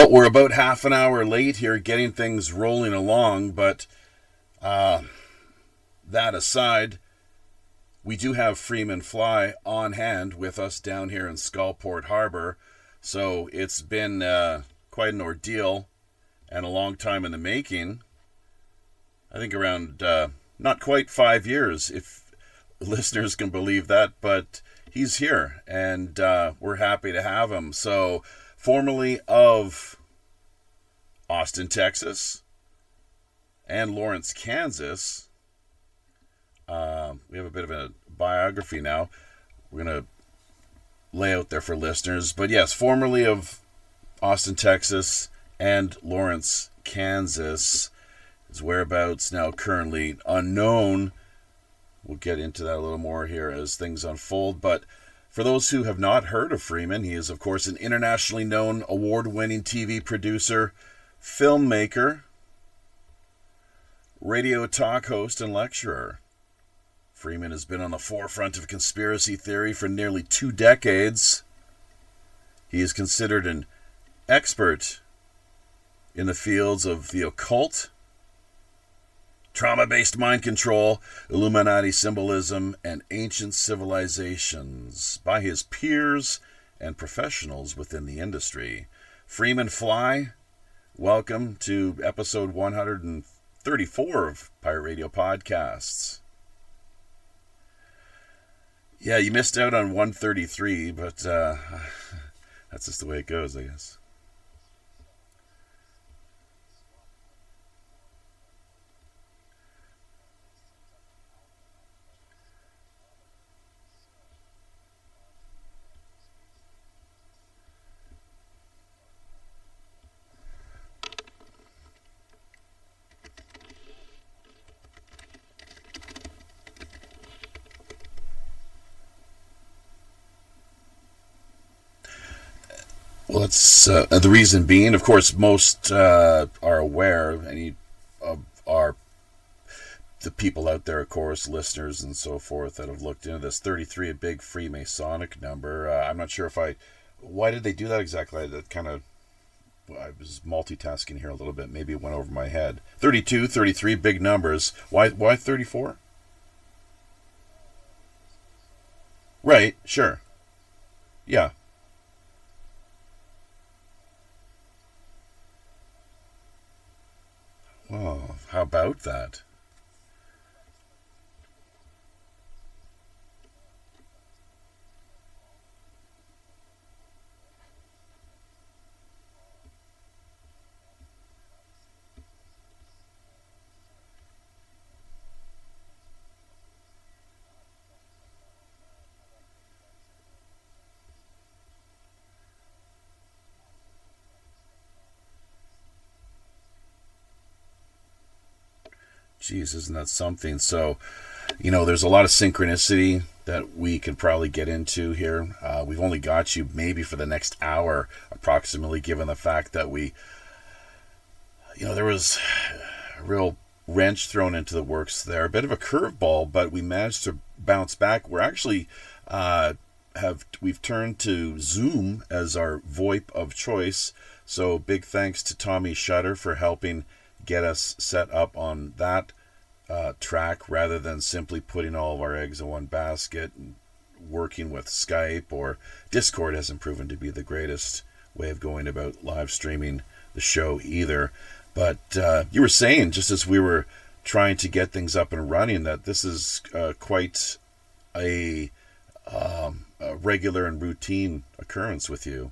Well, we're about half an hour late here getting things rolling along, but that aside, we do have Freeman Fly on hand with us down here in Skullport Harbor, so it's been quite an ordeal and a long time in the making. I think around not quite 5 years, if listeners can believe that, but he's here, and we're happy to have him. So, formerly of Austin, Texas, and Lawrence, Kansas, we have a bit of a biography now. We're going to lay out there for listeners. But yes, formerly of Austin, Texas, and Lawrence, Kansas. His whereabouts now currently unknown. We'll get into that a little more here as things unfold. But for those who have not heard of Freeman, he is, of course, an internationally known award-winning TV producer, filmmaker, radio talk host, and lecturer. Freeman has been on the forefront of conspiracy theory for nearly 2 decades. He is considered an expert in the fields of the occult, trauma-based mind control, Illuminati symbolism, and ancient civilizations by his peers and professionals within the industry. Freeman Fly, welcome to episode 134 of Pirate Radio Podcasts. Yeah, you missed out on 133, but that's just the way it goes, I guess. Well, it's the reason being, of course, most are aware, any of the people out there, of course, listeners and so forth that have looked into this. 33, a big Freemasonic number. I'm not sure why did they do that exactly? That kind of, I was multitasking here a little bit. Maybe it went over my head. 32, 33, big numbers. Why 34? Right, sure. Yeah. Well, how about that? Geez, isn't that something? So, there's a lot of synchronicity that we could probably get into here. We've only got you maybe for the next hour, approximately, given the fact that there was a real wrench thrown into the works there. A bit of a curveball, but we managed to bounce back. We're actually we've turned to Zoom as our VoIP of choice. So big thanks to Tommy Shutter for helping get us set up on that track rather than simply putting all of our eggs in one basket and working with Skype, or Discord hasn't proven to be the greatest way of going about live streaming the show either. But you were saying, just as we were trying to get things up and running, that this is quite a regular and routine occurrence with you.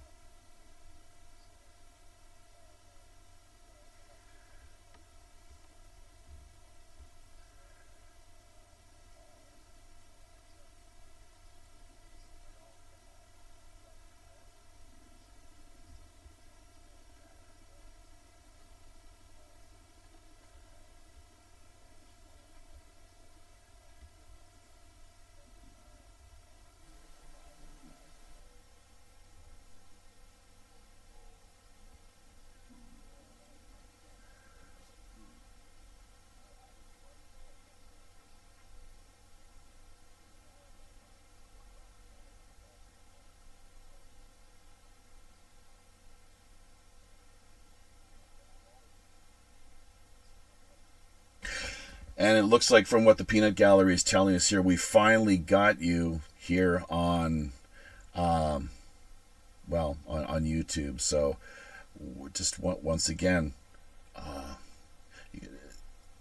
And it looks like from what the Peanut Gallery is telling us here, we finally got you here on, well, on YouTube. So just once again,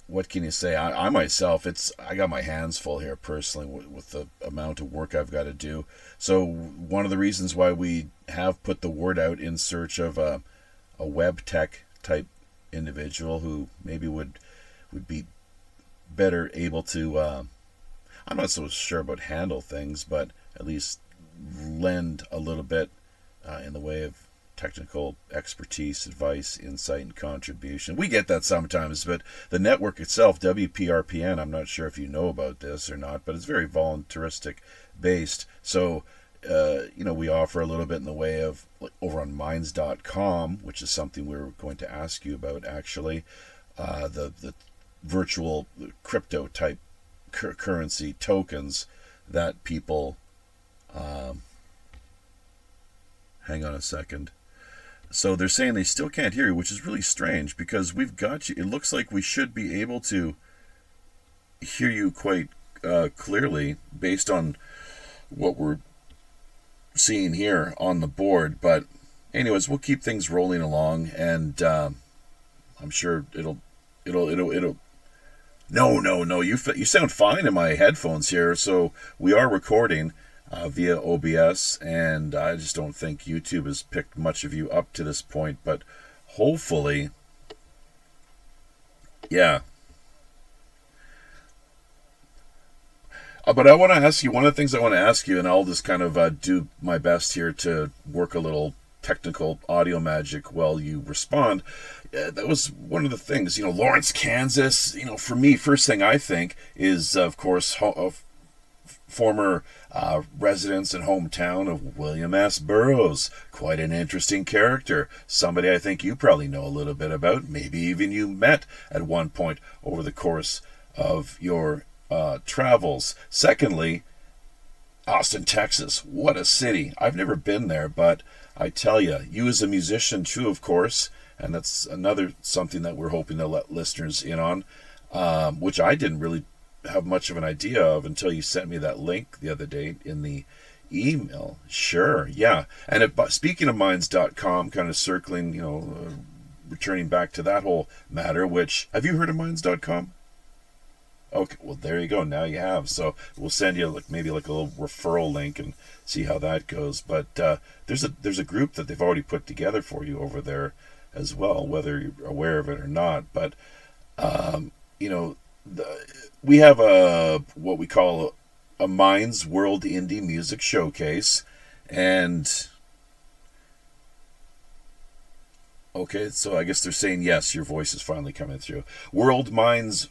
what can you say? I myself, I got my hands full here personally with the amount of work I've got to do. So one of the reasons why we have put the word out in search of a web tech type individual who maybe would be better able to, I'm not so sure about handle things, but at least lend a little bit in the way of technical expertise, advice, insight, and contribution. We get that sometimes, but the network itself, WPRPN, I'm not sure if you know about this or not, but it's very voluntaristic based. So, we offer a little bit in the way of, like, over on minds.com, which is something we were going to ask you about, actually, the virtual crypto type currency tokens that people, hang on a second. So they're saying they still can't hear you, which is really strange because we've got you. It looks like we should be able to hear you quite clearly based on what we're seeing here on the board. But anyways, we'll keep things rolling along, and I'm sure it'll. No. You sound fine in my headphones here. So we are recording via OBS, and I just don't think YouTube has picked much of you up to this point, but hopefully, yeah. But I want to ask you, one of the things I want to ask you, and I'll just kind of do my best here to work a little technical audio magic while you respond. That was one of the things, Lawrence, Kansas, for me, first thing I think is, of course, former residence and hometown of William S. Burroughs. Quite an interesting character. Somebody I think you probably know a little bit about. Maybe even you met at one point over the course of your travels. Secondly, Austin, Texas. What a city. I've never been there, but I tell you as a musician too, of course, and that's another something that we're hoping to let listeners in on, which I didn't really have much of an idea of until you sent me that link the other day in the email. Sure, yeah. And speaking of minds.com, kind of circling, returning back to that whole matter, which, have you heard of minds.com? Okay, well, there you go. Now you have. So we'll send you maybe a little referral link and see how that goes. But there's a group that they've already put together for you over there as well, whether you're aware of it or not. But we have what we call a Minds World Indie Music Showcase, and okay, so I guess they're saying yes, your voice is finally coming through. World Minds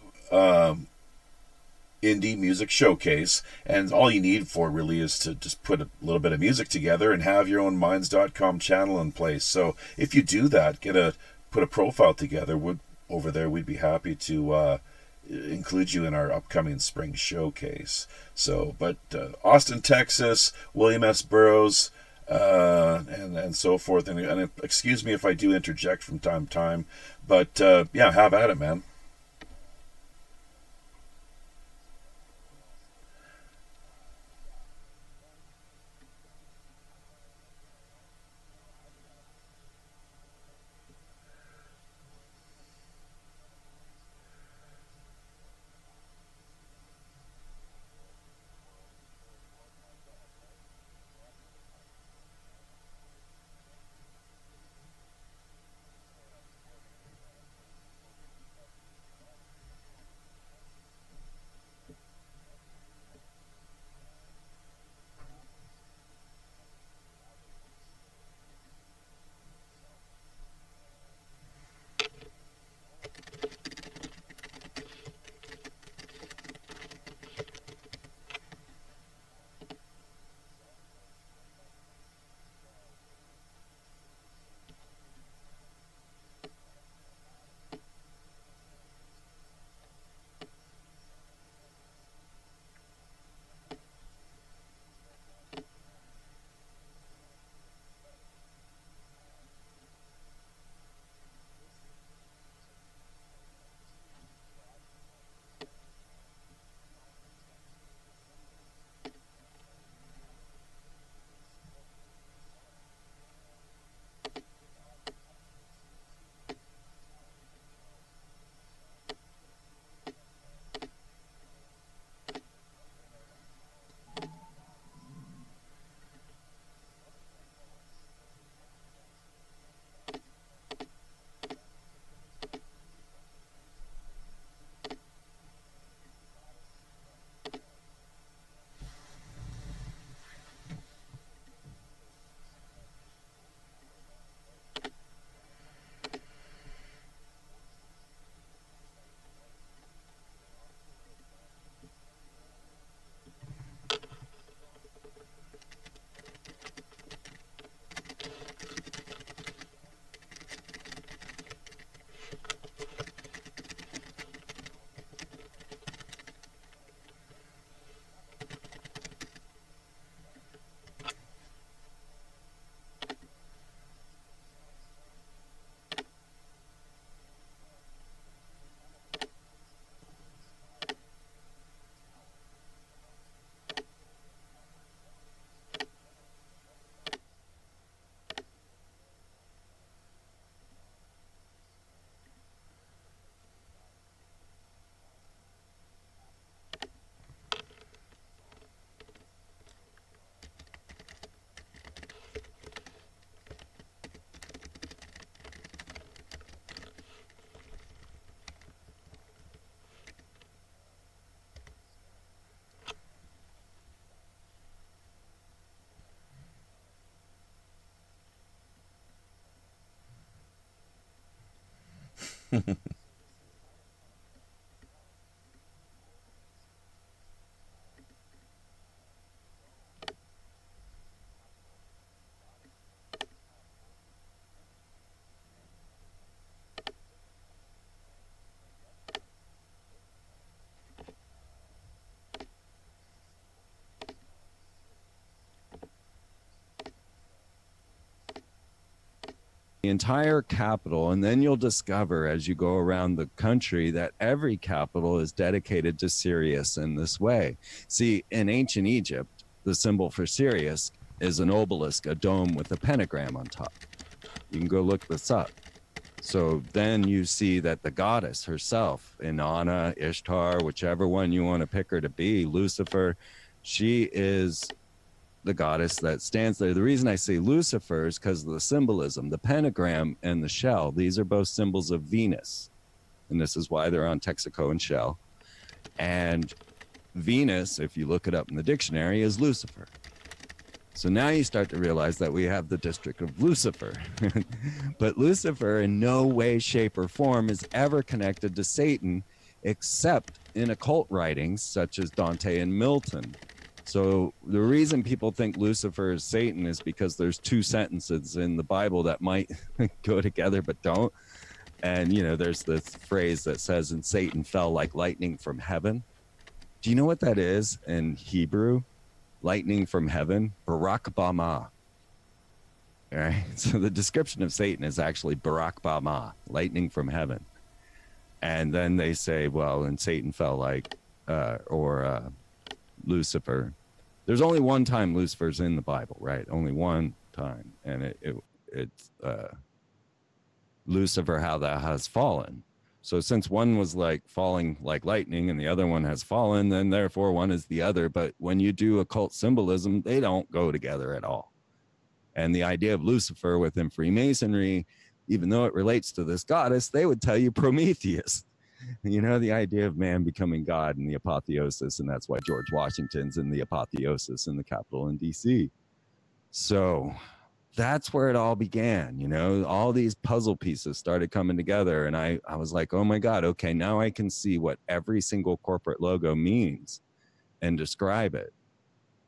Indie Music Showcase, and all you need for really is to just put a little bit of music together and have your own minds.com channel in place. So if you do that, put a profile together over there, we'd be happy to include you in our upcoming spring showcase. So, but Austin, Texas, William S. Burroughs, and so forth. And excuse me if I do interject from time to time, but yeah, have at it, man. The entire capital, and then you'll discover as you go around the country that every capital is dedicated to Sirius in this way. See, in ancient Egypt, the symbol for Sirius is an obelisk, a dome with a pentagram on top. You can go look this up. So then you see that the goddess herself, Inanna, Ishtar, whichever one you want to pick her to be, Lucifer, she is the goddess that stands there. The reason I say Lucifer is because of the symbolism. The pentagram and the shell, these are both symbols of Venus. And this is why they're on Texaco and shell. And Venus, if you look it up in the dictionary, is Lucifer. So now you start to realize that we have the district of Lucifer. But Lucifer in no way, shape, or form is ever connected to Satan, except in occult writings such as Dante and Milton. So the reason people think Lucifer is Satan is because there's two sentences in the Bible that might go together but don't. And, you know, there's this phrase that says, and Satan fell like lightning from heaven. Do you know what that is in Hebrew? Lightning from heaven, Barak Bama. All right. So the description of Satan is actually Barak Bama, lightning from heaven. And then they say, well, and Satan fell like, Lucifer. There's only one time Lucifer's in the Bible, right? Only one time. And it's Lucifer, how thou has fallen. So since one was like falling like lightning and the other one has fallen, then therefore one is the other. But when you do occult symbolism, they don't go together at all. And the idea of Lucifer within Freemasonry, even though it relates to this goddess, they would tell you Prometheus. You know, the idea of man becoming God and the apotheosis. And that's why George Washington's in the apotheosis in the Capitol in DC. So that's where it all began. You know, all these puzzle pieces started coming together. And I was like, oh my God, okay, now I can see what every single corporate logo means and describe it.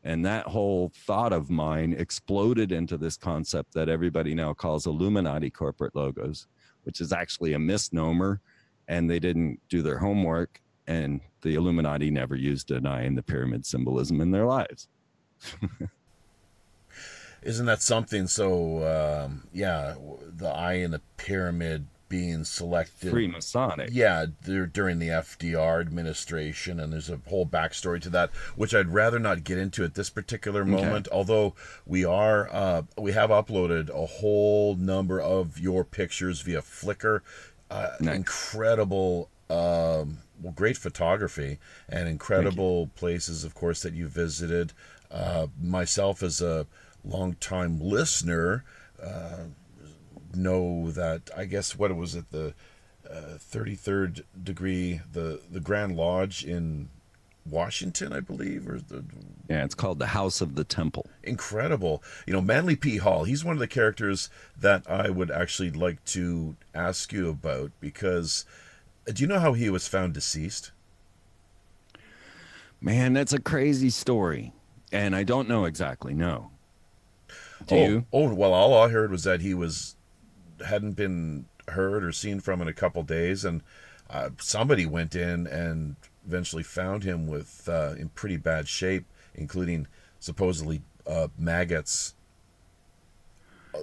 And that whole thought of mine exploded into this concept that everybody now calls Illuminati corporate logos, which is actually a misnomer. And they didn't do their homework, and the Illuminati never used an eye in the pyramid symbolism in their lives. Isn't that something? So, yeah, the eye in the pyramid being selected. Freemasonic. Yeah, during the FDR administration, and there's a whole backstory to that, which I'd rather not get into at this particular moment. Okay. Although we have uploaded a whole number of your pictures via Flickr. Nice. Incredible, great photography and incredible places, of course, that you visited. Myself, as a longtime listener, know that, I guess, what was it, the 33rd degree, the Grand Lodge in Washington, I believe, or yeah, it's called the House of the Temple. Incredible. You know, Manly P. Hall, he's one of the characters that I would actually like to ask you about, because do you know how he was found deceased? Man, that's a crazy story, and I don't know exactly. No. Do you? Oh, well, all I heard was that he hadn't been heard or seen from in a couple days, and somebody went in and eventually found him with in pretty bad shape, including supposedly maggots.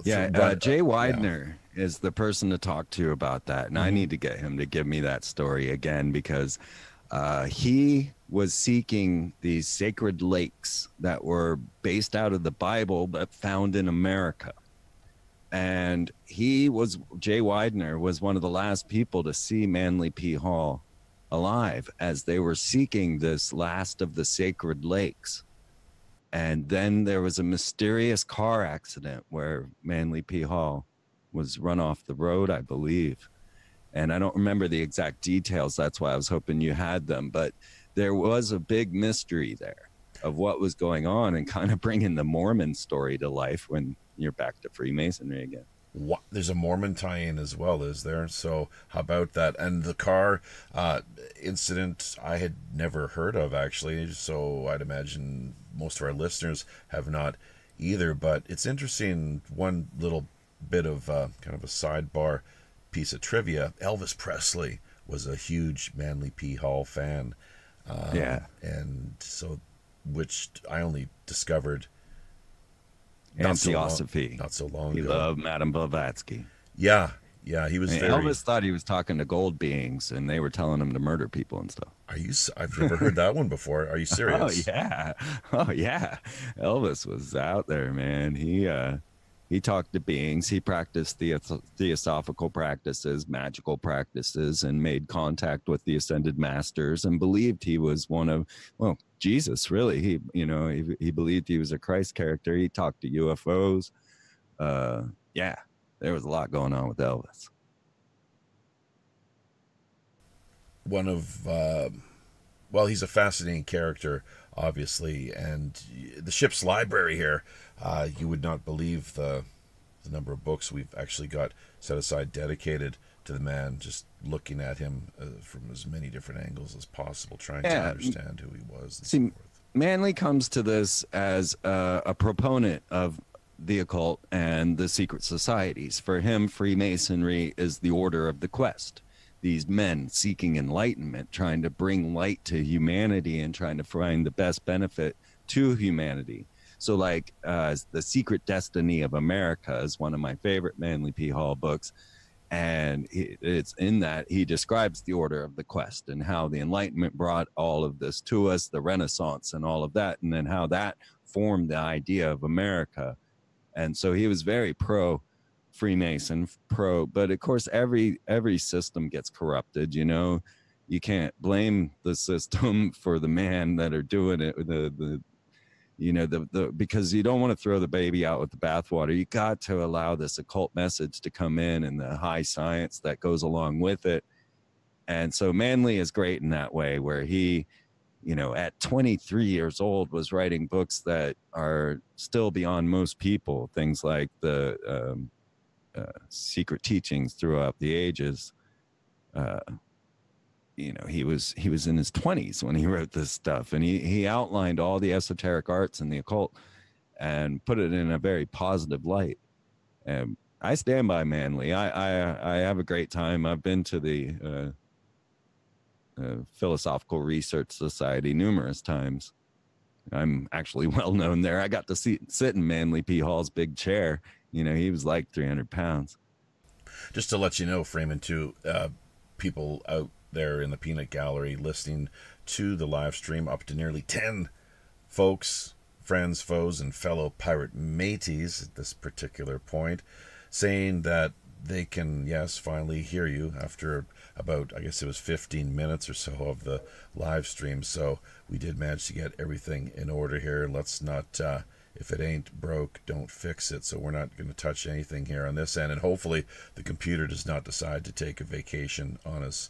Yeah, Jay Widener is the person to talk to about that, and I need to get him to give me that story again, because he was seeking these sacred lakes that were based out of the Bible but found in America. And Jay Widener was one of the last people to see Manly P. Hall alive as they were seeking this last of the sacred lakes. And then there was a mysterious car accident where Manly P. Hall was run off the road, I believe. And I don't remember the exact details. That's why I was hoping you had them. But there was a big mystery there of what was going on, and kind of bringing the Mormon story to life when you're back to Freemasonry again. There's a Mormon tie-in as well, is there? So how about that? And the car incident I had never heard of, actually, so I'd imagine most of our listeners have not either. But it's interesting, one little bit of kind of a sidebar piece of trivia. Elvis Presley was a huge Manly P. Hall fan. And so, which I only discovered and Theosophy. Not so long ago. He loved Madame Blavatsky. Yeah, he was very... Elvis thought he was talking to gold beings, and they were telling him to murder people and stuff. I've never heard that one before. Are you serious? Oh yeah. Elvis was out there, man. He talked to beings. He practiced theosophical practices, magical practices, and made contact with the ascended masters, and believed he was one of, well, Jesus, really. He believed he was a Christ character. He talked to UFOs. There was a lot going on with Elvis. One of, he's a fascinating character, obviously, and the ship's library here, you would not believe the number of books we've actually got set aside dedicated to the man, just looking at him from as many different angles as possible, trying to understand who he was. See, Manly comes to this as a proponent of the occult and the secret societies. For him, Freemasonry is the order of the quest. These men seeking enlightenment, trying to bring light to humanity and trying to find the best benefit to humanity. So like The Secret Destiny of America is one of my favorite Manly P. Hall books. And it's in that he describes the order of the quest and how the Enlightenment brought all of this to us, the Renaissance and all of that, and then how that formed the idea of America. And so he was very pro Freemason, but of course every system gets corrupted. You can't blame the system for the man that are doing it. Because you don't want to throw the baby out with the bathwater. You got to allow this occult message to come in and the high science that goes along with it. And so Manly is great in that way, where he, at 23 years old was writing books that are still beyond most people. Things like the secret teachings throughout the ages. He was in his 20s when he wrote this stuff, and he outlined all the esoteric arts and the occult and put it in a very positive light. And I stand by Manly. I have a great time. I've been to the Philosophical Research Society numerous times. I'm actually well known there. I got to sit in Manly P. Hall's big chair. He was like 300 pounds. Just to let you know, Freeman, too, people out there in the peanut gallery listening to the live stream, up to nearly 10 folks, friends, foes, and fellow pirate mateys at this particular point, saying that they can, yes, finally hear you after about, I guess it was 15 minutes or so of the live stream. So we did manage to get everything in order here. Let's not, if it ain't broke, don't fix it. So we're not going to touch anything here on this end. And hopefully the computer does not decide to take a vacation on us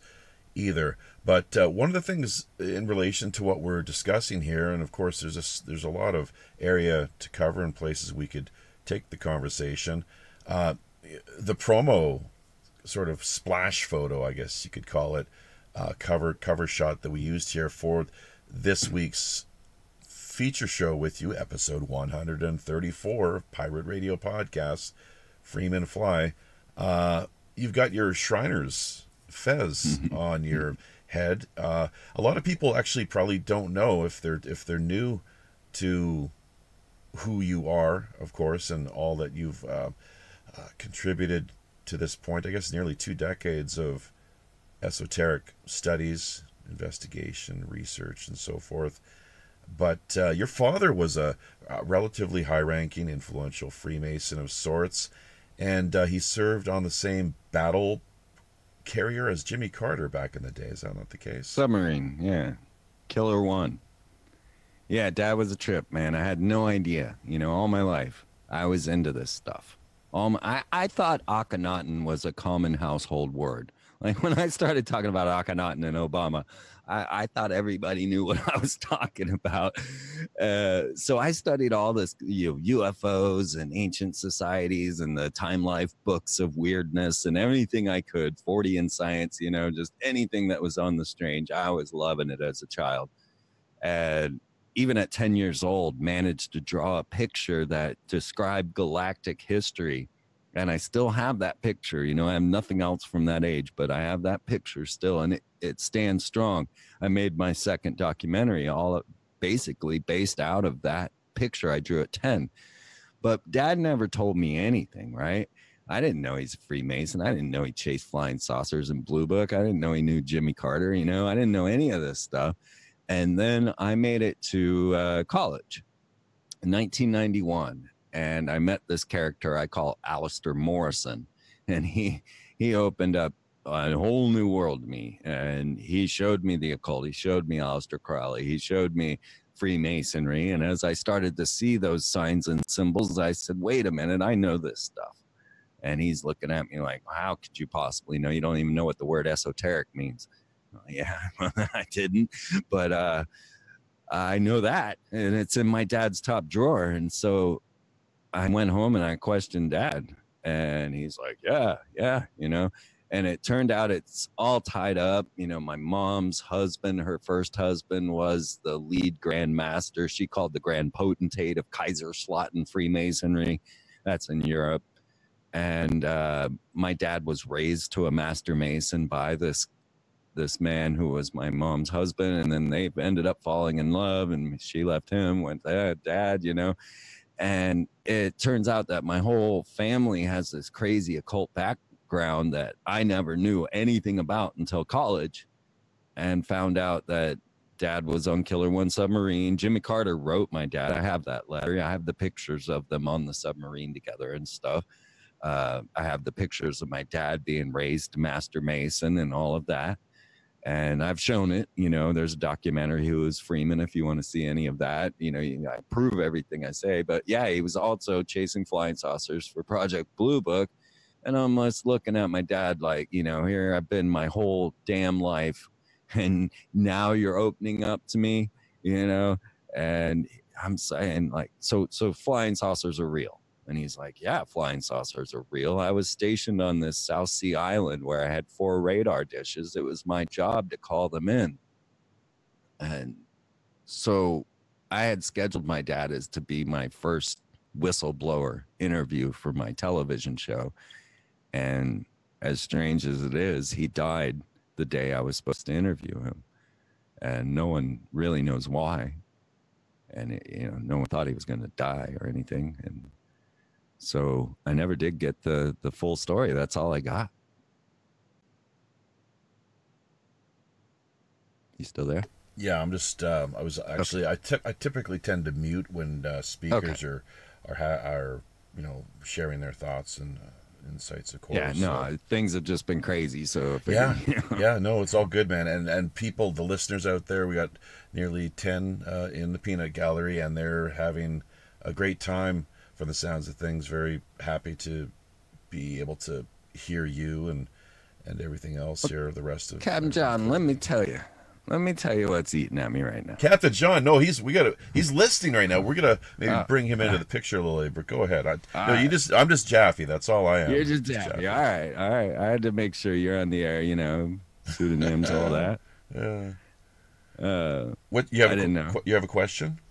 either. But one of the things in relation to what we're discussing here, and of course there's a lot of area to cover and places we could take the conversation. The promo sort of splash photo, I guess you could call it, cover shot that we used here for this week's feature show with you, episode 134 of Pirate Radio Podcast, Freeman Fly. You've got your Shriners fez on your head. A lot of people actually probably don't know, if they're new to who you are, of course, and all that you've contributed to this point. I guess nearly 2 decades of esoteric studies, investigation, research, and so forth. But your father was a relatively high-ranking, influential Freemason of sorts, and he served on the same battle carrier as Jimmy Carter back in the day. Is that not the case? Submarine, yeah. Killer One. Yeah, Dad was a trip, man. I had no idea. All my life, I was into this stuff. I thought Akhenaten was a common household word. Like when I started talking about Akhenaten and Obama, I thought everybody knew what I was talking about. So I studied all this, UFOs and ancient societies and the Time Life books of weirdness and everything I could, 40 in science, just anything that was on the strange. I was loving it as a child. And even at 10 years old, managed to draw a picture that described galactic history. And I still have that picture. I have nothing else from that age, but I have that picture still, and it stands strong. I made my second documentary all basically based out of that picture I drew at 10. But Dad never told me anything, right? I didn't know he's a Freemason. I didn't know he chased flying saucers in Blue Book. I didn't know he knew Jimmy Carter. I didn't know any of this stuff. And then I made it to college in 1991. And I met this character I call Alistair Morrison. And he opened up a whole new world to me. And he showed me the occult. He showed me Aleister Crowley. He showed me Freemasonry. And as I started to see those signs and symbols, I said, wait a minute, I know this stuff. And he's looking at me like, how could you possibly know? You don't even know what the word esoteric means. Yeah, I didn't. But I know that. And it's in my dad's top drawer. And so I went home and I questioned Dad, and he's like, yeah, and it turned out it's all tied up. My mom's husband, her first husband, was the lead Grand Master. She called the Grand Potentate of Kaiserslautern Freemasonry. That's in Europe. And my dad was raised to a Master Mason by this man who was my mom's husband. And then they ended up falling in love, and she left him, went to Dad, And it turns out that my whole family has this crazy occult background that I never knew anything about until college, and found out that Dad was on Killer One submarine. Jimmy Carter wrote my dad. I have that letter. I have the pictures of them on the submarine together and stuff. I have the pictures of my dad being raised Master Mason and all of that. And I've shown it, there's a documentary who is Freeman, if you want to see any of that. I prove everything I say. But yeah, he was also chasing flying saucers for Project Blue Book. And I'm just looking at my dad like, here I've been my whole damn life. And now you're opening up to me, and I'm saying like, so flying saucers are real. And he's like, yeah, flying saucers are real. I was stationed on this South Sea island where I had 4 radar dishes. It was my job to call them in. And so I had scheduled my dad as to be my first whistleblower interview for my television show. And as strange as it is, he died the day I was supposed to interview him. And no one really knows why. And, no one thought he was going to die or anything. And so I never did get the full story. That's all I got. You still there? Yeah, I'm just. I was actually. Okay. I typically tend to mute when speakers are sharing their thoughts and insights, of course. Yeah, no, things have just been crazy. So yeah, no, it's all good, man. And people, the listeners out there, we got nearly 10 in the Peanut Gallery, and they're having a great time. From the sounds of things, very happy to be able to hear you and everything else here. The rest of Captain John, let me tell you what's eating at me right now. Captain John, no, he's listening right now. We're gonna maybe bring him into the picture a little later. But go ahead. I'm just Jaffe. That's all I am. You're just Jaffe. All right. I had to make sure you're on the air. Pseudonyms, all that. What you have? I didn't know. You have a question?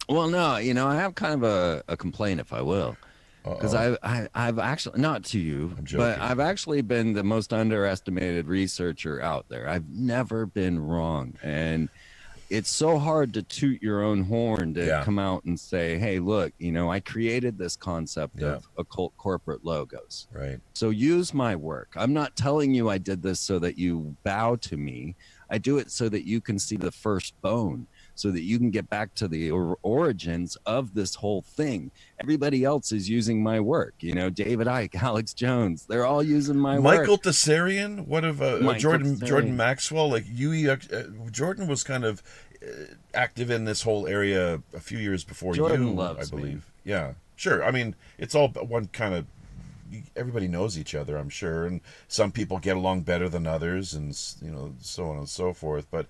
Well, no, I have kind of a complaint, if I will, because I've actually, not to you, but I've actually been the most underestimated researcher out there. I've never been wrong. And it's so hard to toot your own horn to come out and say, hey, look, I created this concept of occult corporate logos. Right. So use my work. I'm not telling you I did this so that you bow to me. I do it so that you can see the first bone, so that you can get back to the origins of this whole thing. Everybody else is using my work. David Icke, Alex Jones, they're all using my work. Michael Tessarian, what of Jordan Maxwell? Like Jordan was kind of active in this whole area a few years before Jordan you, loves I believe. Me. Yeah, sure. I mean, it's all one kind of everybody knows each other, I'm sure, and some people get along better than others, and so on and so forth. But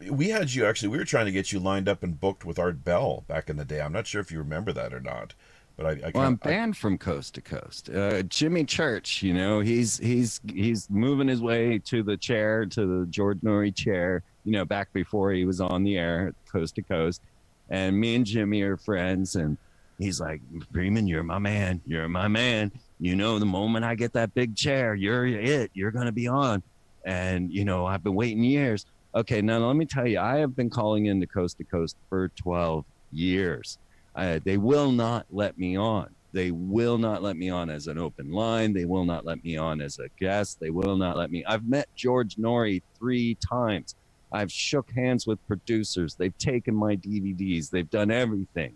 we had you actually. We were trying to get you lined up and booked with Art Bell back in the day. I'm not sure if you remember that or not. But well, I'm banned from coast to coast. Jimmy Church, you know, he's moving his way to the chair, to the George Norrie chair, you know, back before he was on the air, coast to coast. And me and Jimmy are friends, and he's like, Freeman, you're my man. You're my man. You know, the moment I get that big chair, you're it. You're going to be on. And, you know, I've been waiting years. Okay, now let me tell you, I have been calling into coast to coast for 12 years. They will not let me on. They will not let me on as an open line. They will not let me on as a guest. They will not let me. I've met George Norrie 3 times. I've shook hands with producers. They've taken my DVDs. They've done everything,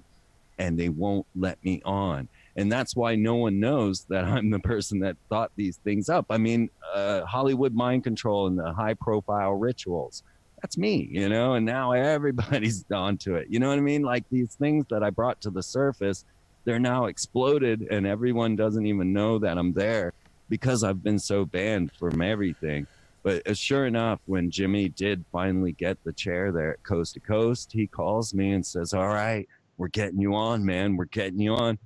and they won't let me on. And that's why no one knows that I'm the person that thought these things up. I mean, Hollywood mind control and the high-profile rituals. That's me, you know, and now everybody's onto it. You know what I mean? Like these things that I brought to the surface, they're now exploded, and everyone doesn't even know that I'm there because I've been so banned from everything. But sure enough, when Jimmy did finally get the chair there at Coast to Coast, he calls me and says, all right, we're getting you on, man. We're getting you on.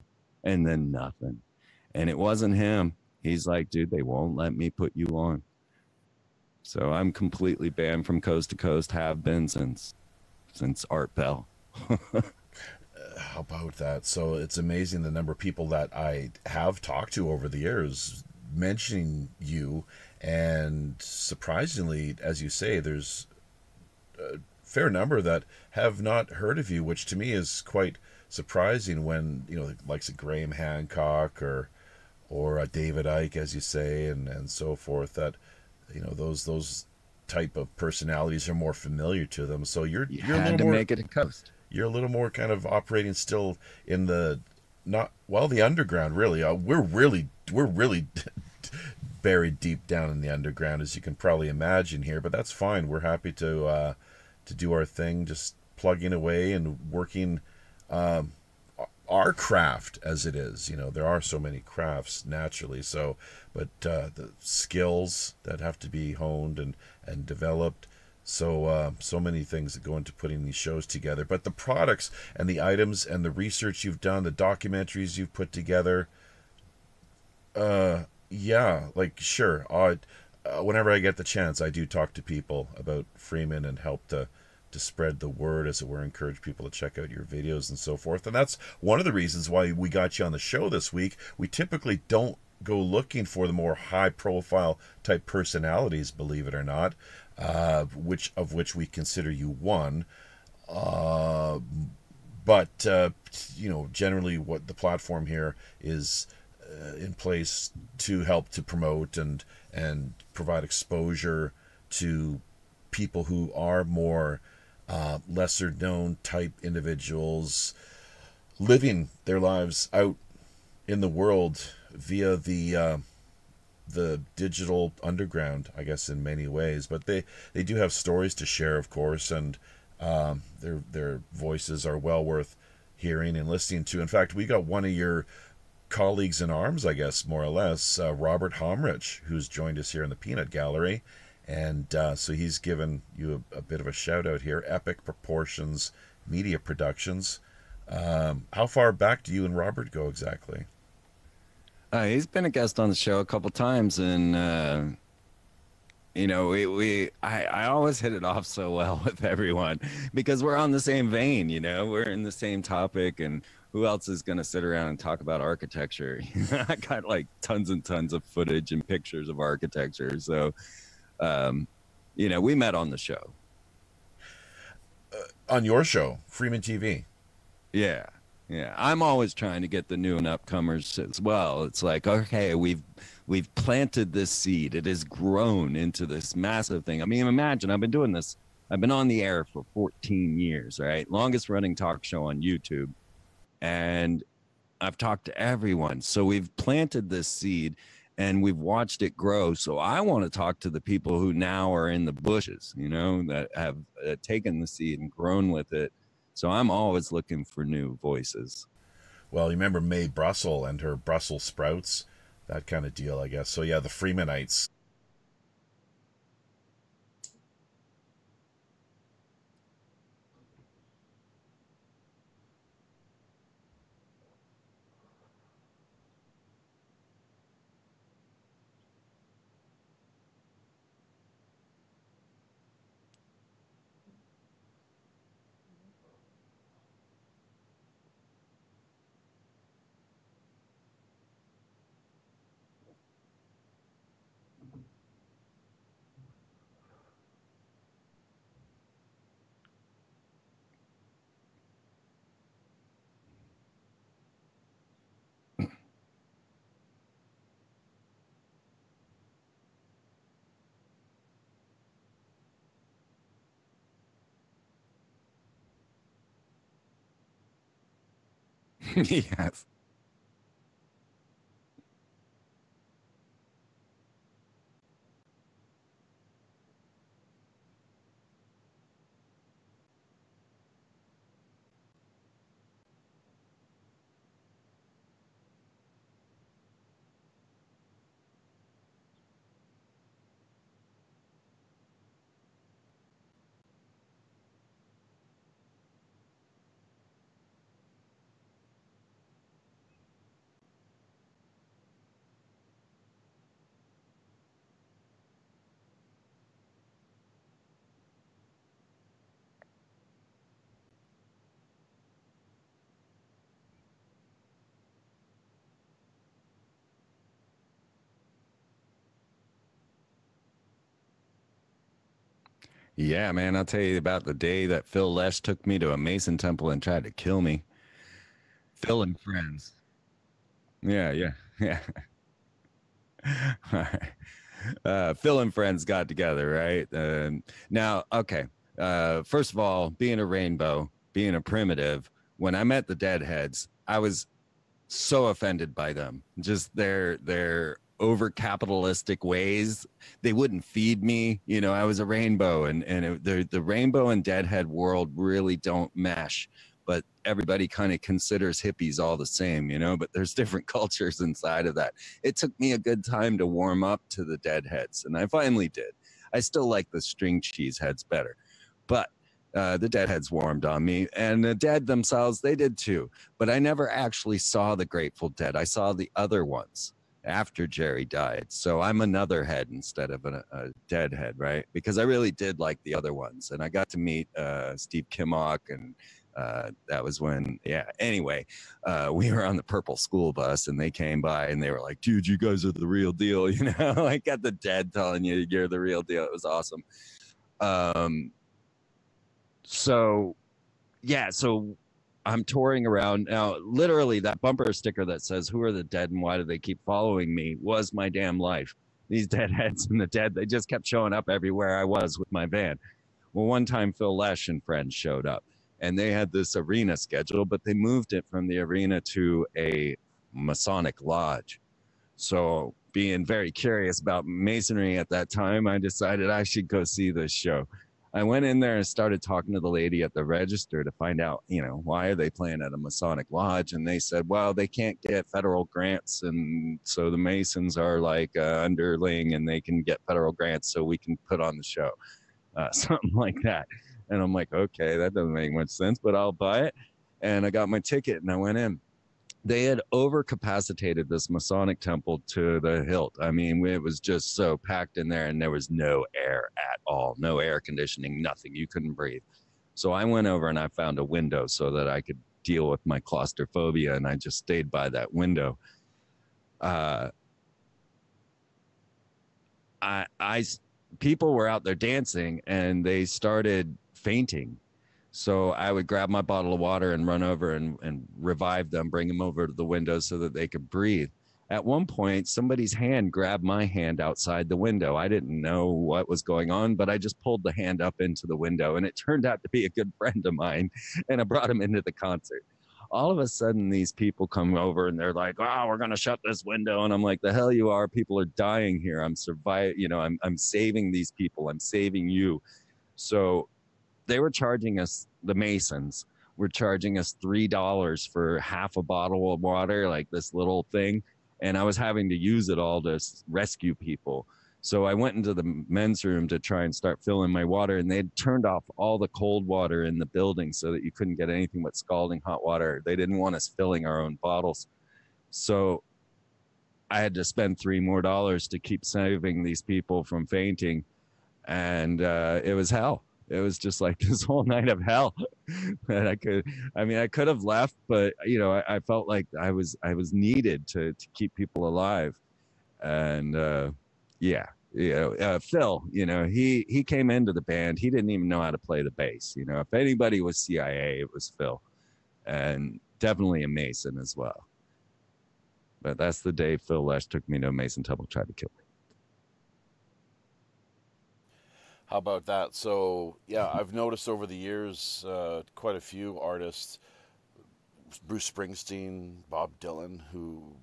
And then nothing. And it wasn't him. He's like, dude, they won't let me put you on. So I'm completely banned from Coast to Coast, have been since Art Bell. How about that? So it's amazing the number of people that I have talked to over the years mentioning you. And surprisingly, as you say, there's a fair number that have not heard of you, which to me is quite surprising when, you know, the likes of Graham Hancock or David Icke, as you say, and so forth, that, you know, those type of personalities are more familiar to them. So you're a little more, make it a coast. You're a little more kind of operating still in the the underground, really. We're really buried deep down in the underground, as you can probably imagine here, but that's fine. We're happy to do our thing, just plugging away and working our craft as it is. You know, there are so many crafts naturally, so but the skills that have to be honed and developed, so many things that go into putting these shows together. But the products and the items and the research you've done, the documentaries you've put together, yeah, like, sure. Whenever I get the chance, I do talk to people about Freeman and help to spread the word, as it were, encourage people to check out your videos and so forth. And that's one of the reasons why we got you on the show this week. We typically don't go looking for the more high-profile type personalities, believe it or not, which we consider you one. But you know, generally, what the platform here is in place to help to promote and provide exposure to people who are more lesser known type individuals living their lives out in the world via the digital underground, I guess, in many ways. But they do have stories to share, of course, and their voices are well worth hearing and listening to. In fact, we got one of your colleagues in arms, I guess, more or less, Robert Homrich, who's joined us here in the Peanut Gallery. And so he's given you a bit of a shout out here. Epic Proportions Media Productions. How far back do you and Robert go exactly? He's been a guest on the show a couple times, and you know, I always hit it off so well with everyone because we're on the same vein. You know, we're in the same topic, and who else is going to sit around and talk about architecture? I got like tons and tons of footage and pictures of architecture. So, you know, we met on the show. On your show, Freeman TV. Yeah. Yeah. I'm always trying to get the new and upcomers as well. It's like, okay, we've planted this seed. It has grown into this massive thing. I mean, imagine I've been doing this. I've been on the air for 14 years, right? Longest running talk show on YouTube. And I've talked to everyone. So we've planted this seed and we've watched it grow. So I want to talk to the people who now are in the bushes, you know, that have taken the seed and grown with it. So I'm always looking for new voices. Well, you remember Mae Brussel and her Brussels sprouts? that kind of deal, I guess. So yeah, the Freemanites. Yes. Yeah, man, I'll tell you about the day that Phil Lesh took me to a Mason temple and tried to kill me. Phil and friends. Yeah, yeah, yeah. All right. Phil and friends got together, right? Now, okay. First of all, being a rainbow, being a primitive, when I met the Deadheads, I was so offended by them. Just their over capitalistic ways. They wouldn't feed me. You know, I was a rainbow, and the rainbow and Deadhead world really don't mesh. But everybody kind of considers hippies all the same, you know, but there's different cultures inside of that. It took me a good time to warm up to the Deadheads, and I finally did. I still like the string cheese heads better, but the Deadheads warmed on me, and the Dead themselves, they did too. But I never actually saw the Grateful Dead. I saw the other ones after Jerry died. So I'm another head instead of a Deadhead, right? Because I really did like the other ones, and I got to meet Steve Kimmock, and that was when, yeah. Anyway, we were on the purple school bus, and they came by, and they were like, "Dude, you guys are the real deal," you know. I got the Dead telling you you're the real deal. It was awesome. So yeah, so I'm touring around now. Literally, that bumper sticker that says "Who are the Dead and why do they keep following me?" was my damn life. These Deadheads and the Dead, they just kept showing up everywhere I was with my van. Well, one time Phil Lesh and friends showed up, and they had this arena schedule, but they moved it from the arena to a Masonic lodge. So, being very curious about masonry at that time, I decided I should go see this show. I went in there and started talking to the lady at the register to find out, you know, why are they playing at a Masonic lodge? And they said, well, they can't get federal grants. And so the Masons are like underling, and they can get federal grants so we can put on the show, something like that. And I'm like, okay, that doesn't make much sense, but I'll buy it. And I got my ticket and I went in. They had overcapacitated this Masonic temple to the hilt. I mean, it was just so packed in there, and there was no air at all, no air conditioning, nothing. You couldn't breathe. So I went over and I found a window so that I could deal with my claustrophobia, and I just stayed by that window. I people were out there dancing, and they started fainting. So I would grab my bottle of water and run over and revive them, bring them over to the window so that they could breathe. At one point, somebody's hand grabbed my hand outside the window. I didn't know what was going on, but I just pulled the hand up into the window, and it turned out to be a good friend of mine, and I brought him into the concert. All of a sudden, these people come over and they're like, "Oh, we're gonna shut this window," and I'm like, "The hell you are! People are dying here. I'm surviving. You know, I'm saving these people. I'm saving you." So they were charging us, the Masons were charging us $3 for half a bottle of water, like this little thing. and I was having to use it all to rescue people. So I went into the men's room to try and start filling my water, and they'd turned off all the cold water in the building so that you couldn't get anything but scalding hot water. They didn't want us filling our own bottles. So I had to spend $3 more to keep saving these people from fainting. And it was hell. It was just like this whole night of hell. And I could have left, but I felt like I was needed to keep people alive. And Phil, he came into the band. He didn't even know how to play the bass. If anybody was CIA, it was Phil, and definitely a Mason as well. But that's the day Phil Lesh took me to a Mason temple, tried to kill me. How about that? So, yeah, I've noticed over the years quite a few artists, Bruce Springsteen, Bob Dylan,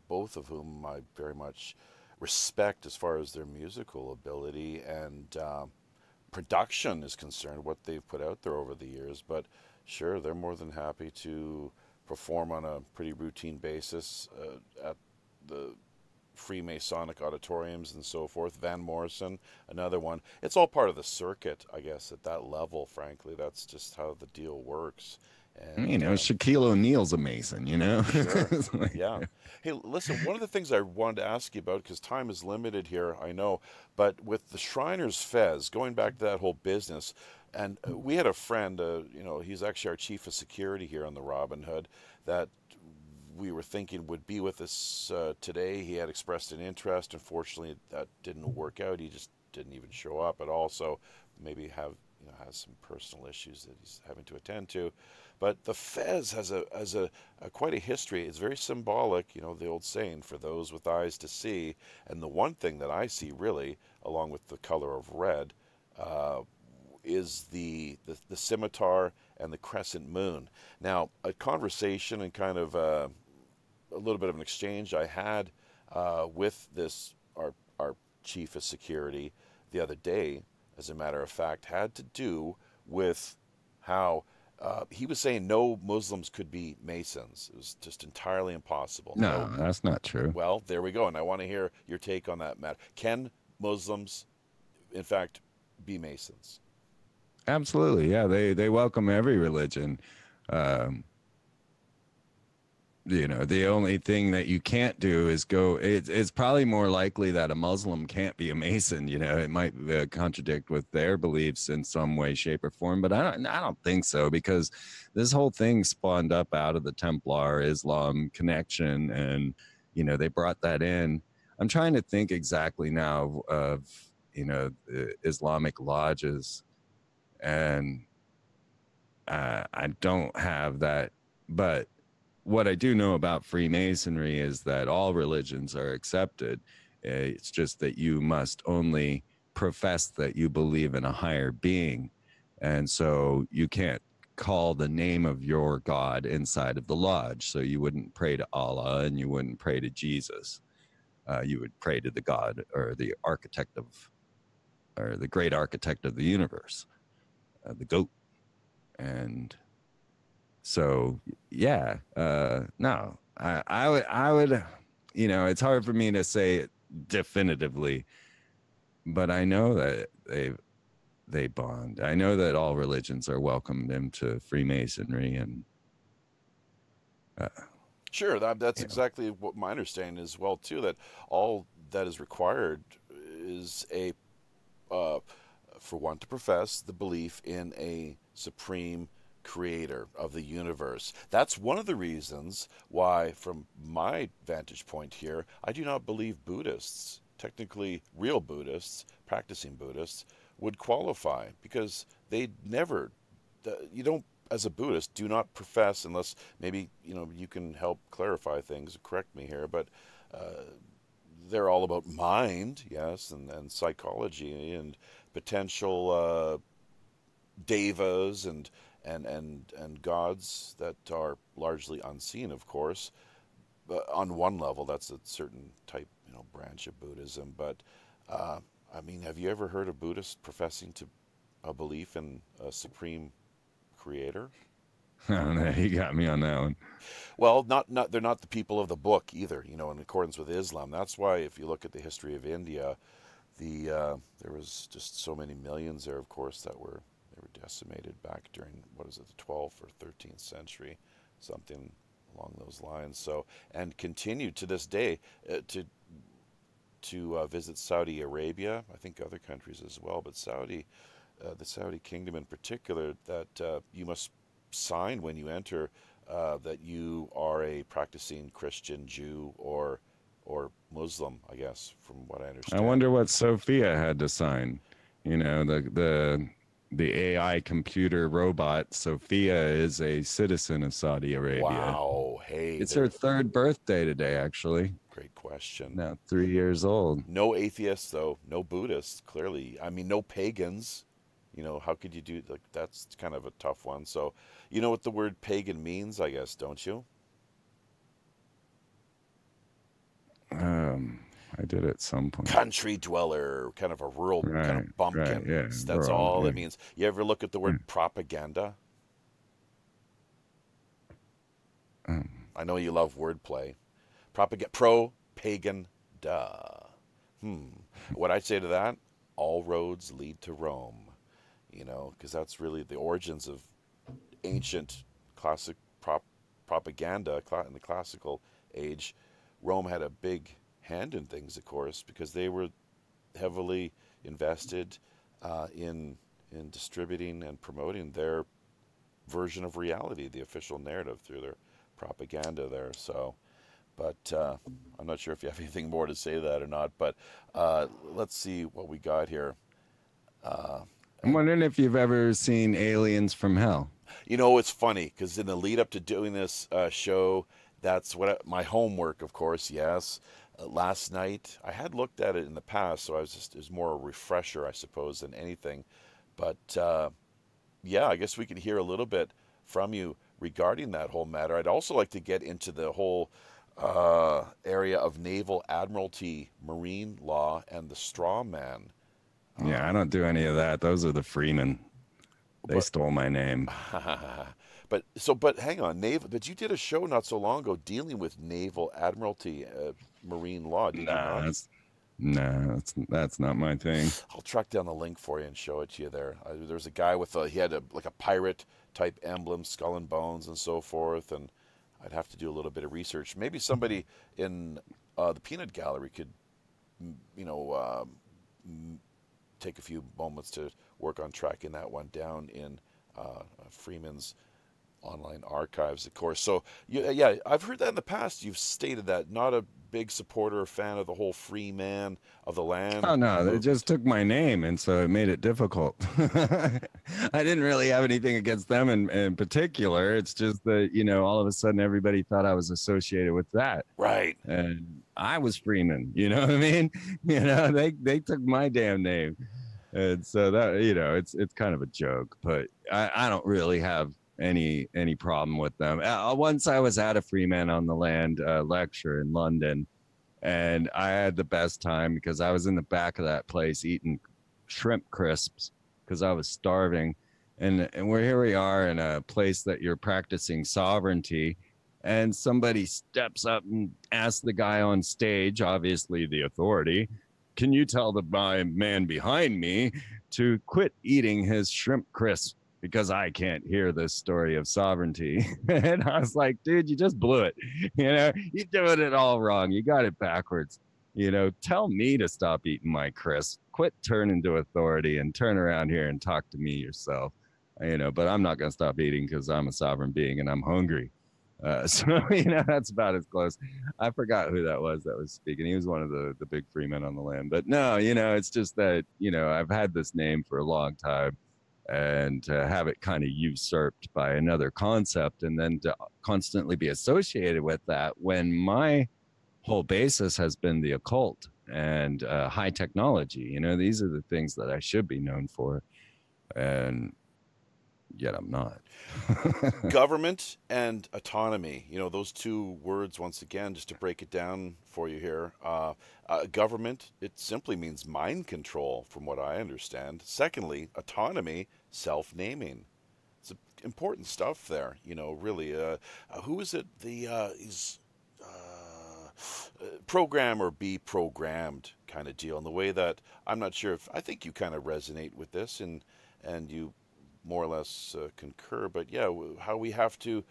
both of whom I very much respect as far as their musical ability and production is concerned, what they've put out there over the years. But sure, they're more than happy to perform on a pretty routine basis at the Freemasonic auditoriums and so forth. Van Morrison, another one. It's all part of the circuit, I guess, at that level, frankly. That's just how the deal works. And, Shaquille O'Neal's a Mason, Sure. Yeah. Hey, listen, one of the things I wanted to ask you about, because time is limited here, I know, but with the Shriners Fez, going back to that whole business, and we had a friend, he's actually our chief of security here on the Robin Hood, that we were thinking would be with us today. He had expressed an interest. Unfortunately, that didn't work out. He just didn't even show up at all. So maybe has some personal issues that he's having to attend to. But the Fez has a quite a history. It's very symbolic, the old saying, for those with eyes to see. And the one thing that I see really, along with the color of red, is the scimitar and the crescent moon. Now, a conversation and kind of a little bit of an exchange I had with our chief of security the other day, as a matter of fact, had to do with how he was saying no Muslims could be Masons. It was just entirely impossible. No, that's not true. Well, there we go. And I want to hear your take on that, Matt. Can Muslims, in fact, be Masons? Absolutely. Yeah, they welcome every religion. The only thing that you can't do is go. It's probably more likely that a Muslim can't be a Mason. It might contradict with their beliefs in some way, shape, or form. But I don't think so, because this whole thing spawned up out of the Templar Islam connection, and they brought that in. I'm trying to think exactly now of the Islamic lodges, and I don't have that, but what I do know about Freemasonry is that all religions are accepted. It's just that you must only profess that you believe in a higher being. And so you can't call the name of your God inside of the lodge. So you wouldn't pray to Allah and you wouldn't pray to Jesus. You would pray to the God or the architect or the great architect of the universe, the goat. And so, yeah, no, I would, it's hard for me to say it definitively, but I know that they bond. I know that all religions are welcomed into Freemasonry, and sure, that's exactly what my understanding is. Well, too, that all that is required is for one to profess the belief in a supreme creator of the universe. That's one of the reasons why, from my vantage point here, I do not believe Buddhists, technically real Buddhists, practicing Buddhists, would qualify, because they never, you don't, as a Buddhist, do not profess, unless maybe, you can help clarify things, correct me here, but they're all about mind, yes, and psychology and potential devas and gods that are largely unseen, of course. On one level, that's a certain type, branch of Buddhism. But have you ever heard of Buddhists professing to a belief in a supreme creator? He got me on that one. Well, not they're not the people of the book either. You know, in accordance with Islam. That's why if you look at the history of India, there was just so many millions there, of course, that were they were decimated back during what is it, the 12th or 13th century, something along those lines. So and continue to this day to visit Saudi Arabia. I think other countries as well, but the Saudi kingdom in particular, that you must sign when you enter that you are a practicing Christian, Jew, or Muslim. I guess, from what I I understand. wonder what Sophia had to sign. You know, the AI computer robot Sophia is a citizen of Saudi Arabia. Wow. Hey, It's her third birthday today, actually. great question. Now 3 years old. No atheists, though. No Buddhists. Clearly, I mean, no pagans. You know, how could you do like that's kind of a tough one. So, you know what the word pagan means, I guess, don't you? I did at some point. Country dweller, kind of a rural kind of bumpkin. Right, yeah, That's rural, all yeah. it means. You ever look at the word propaganda? I know you love wordplay. Pro-pagan, duh. What I'd say to that, all roads lead to Rome. You know, because that's really the origins of ancient classic propaganda in the classical age. Rome had a big hand in things, of course, because they were heavily invested in distributing and promoting their version of reality, the official narrative, through their propaganda there. So, but I'm not sure if you have anything more to say to that or not. But let's see what we got here. I'm wondering if you've ever seen Aliens from Hell. You know, it's funny because in the lead up to doing this show, that's my homework, of course. Yes, last night I had looked at it in the past, so it was more a refresher, I suppose, than anything. But yeah, I guess we could hear a little bit from you regarding that whole matter. I'd also like to get into the whole area of naval admiralty, marine law, and the straw man. Yeah, I don't do any of that. Those are the Freeman. They stole my name. But hang on, naval. But you did a show not so long ago dealing with naval admiralty, marine law. Did you not? That's not my thing. I'll track down the link for you and show it to you there. There's a guy with he had like a pirate type emblem, skull and bones, and so forth. And I'd have to do a little bit of research. Maybe somebody in the peanut gallery could, you know, take a few moments to work on tracking that one down in Freeman's online archives, of course. So, yeah, I've heard that in the past. You've stated that not a big supporter or fan of the whole free man of the land. Oh, no, they just took my name, and so it made it difficult. I didn't really have anything against them in particular. It's just that, you know, all of a sudden everybody thought I was associated with that. Right. And I was Freeman, you know what I mean? You know, they took my damn name. And so that, you know, it's kind of a joke, but I don't really have any problem with them. Once I was at a Free Man on the Land lecture in London, and I had the best time because I was in the back of that place eating shrimp crisps because I was starving. And here we are in a place that you're practicing sovereignty, and somebody steps up and asks the guy on stage, obviously the authority, can you tell the man behind me to quit eating his shrimp crisps because I can't hear this story of sovereignty? And I was like, dude, you just blew it. You know, you're doing it all wrong. You got it backwards. You know, tell me to stop eating my crisps. Quit turning to authority and turn around here and talk to me yourself. You know, but I'm not going to stop eating because I'm a sovereign being and I'm hungry. So, you know, that's about as close. I forgot who that was speaking. He was one of the big free men on the land. But no, you know, it's just that, you know, I've had this name for a long time, and to have it kind of usurped by another concept and then to constantly be associated with that when my whole basis has been the occult and high technology. You know, these are the things that I should be known for. And yet I'm not. Government and autonomy, you know, those two words, once again, just to break it down for you here. Government, it simply means mind control, from what I understand. Secondly, autonomy, self-naming. it's important stuff there. You know, really. Who is it? He's program or be programmed kind of deal. And the way that I'm not sure if I think you kind of resonate with this, and you more or less concur. But yeah, how we have to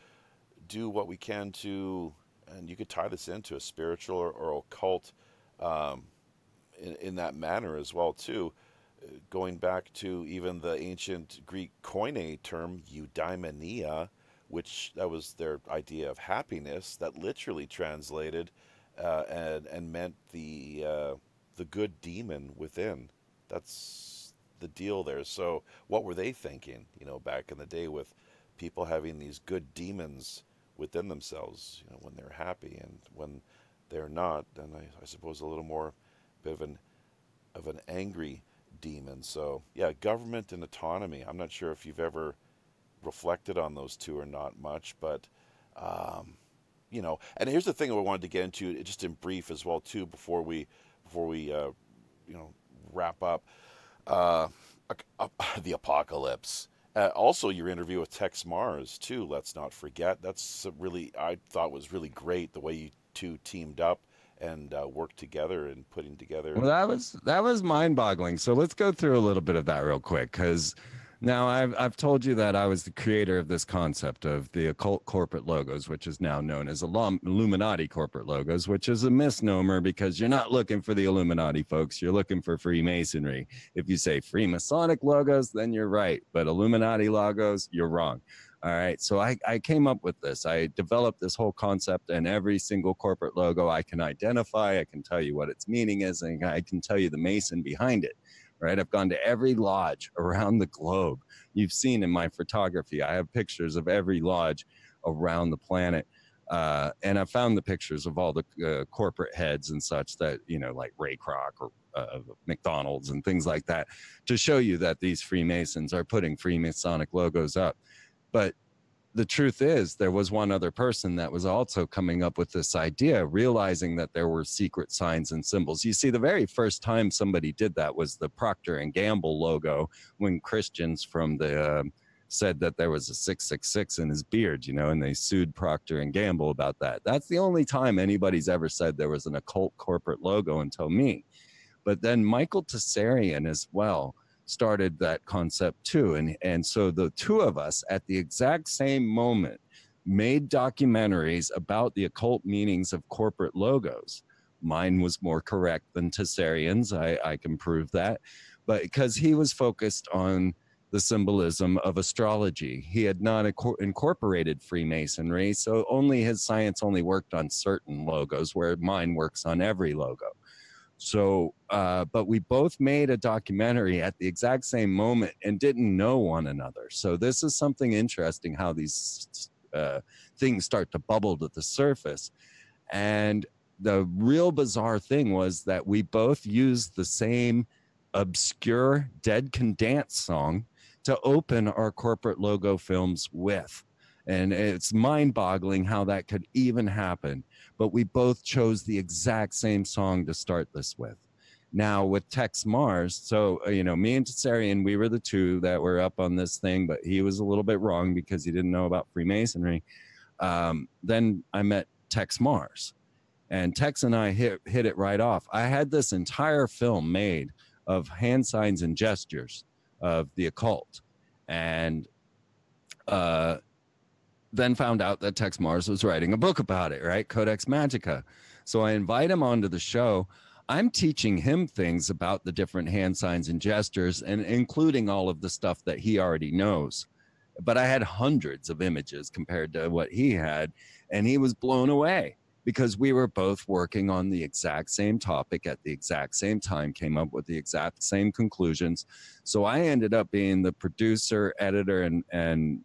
do what we can to, and you could tie this into a spiritual or occult in that manner as well too. Going back to even the ancient Greek koine term eudaimonia, which that was their idea of happiness, that literally translated and meant the good demon within. That's the deal there. So what were they thinking? You know, back in the day with people having these good demons within themselves. You know, when they're happy, and when they're not, then I suppose a little more bit of an angry demon. So yeah, government and autonomy. I'm not sure if you've ever reflected on those two or not much, but you know. And here's the thing I wanted to get into, just in brief as well too, before we you know, wrap up the apocalypse. Also, your interview with Tex Mars too. Let's not forget. That's really, I thought, was really great, the way you two teamed up and worked together and putting together. Well, that was mind-boggling. So let's go through a little bit of that real quick, because now I've told you that I was the creator of this concept of the occult corporate logos, which is now known as Illuminati corporate logos, which is a misnomer, because you're not looking for the Illuminati, folks. You're looking for Freemasonry. If you say Freemasonic logos, then you're right. But Illuminati logos, you're wrong. All right. So I came up with this. I developed this whole concept, and every single corporate logo I can identify. I can tell you what its meaning is, and I can tell you the Mason behind it. Right. I've gone to every lodge around the globe. You've seen in my photography, I have pictures of every lodge around the planet. And I found the pictures of all the corporate heads and such, that, you know, like Ray Kroc or McDonald's and things like that, to show you that these Freemasons are putting Freemasonic logos up. But the truth is, there was one other person that was also coming up with this idea, realizing that there were secret signs and symbols. You see, the very first time somebody did that was the Procter and Gamble logo, when Christians from the said that there was a 666 in his beard, you know, and they sued Procter and Gamble about that. That's the only time anybody's ever said there was an occult corporate logo, until me. But then Michael Tessarian as well started that concept too. And so the two of us at the exact same moment made documentaries about the occult meanings of corporate logos. Mine was more correct than Tessarian's. I can prove that. But because he was focused on the symbolism of astrology, he had not incorporated Freemasonry. So his science only worked on certain logos, where mine works on every logo. So, but we both made a documentary at the exact same moment and didn't know one another. So this is something interesting, how these things start to bubble to the surface. And the real bizarre thing was that we both used the same obscure Dead Can Dance song to open our corporate logo films with. And it's mind-boggling how that could even happen. But we both chose the exact same song to start this with. Now, with Tex Mars, so, you know, me and Tessarian, we were the two that were up on this thing, but he was a little bit wrong because he didn't know about Freemasonry. Then I met Tex Mars, and Tex and I hit it right off. I had this entire film made of hand signs and gestures of the occult. And then found out that Tex Mars was writing a book about it, right? Codex Magica. So I invite him onto the show. I'm teaching him things about the different hand signs and gestures, and including all of the stuff that he already knows. But I had hundreds of images compared to what he had, and he was blown away, because we were both working on the exact same topic at the exact same time, came up with the exact same conclusions. So I ended up being the producer, editor, and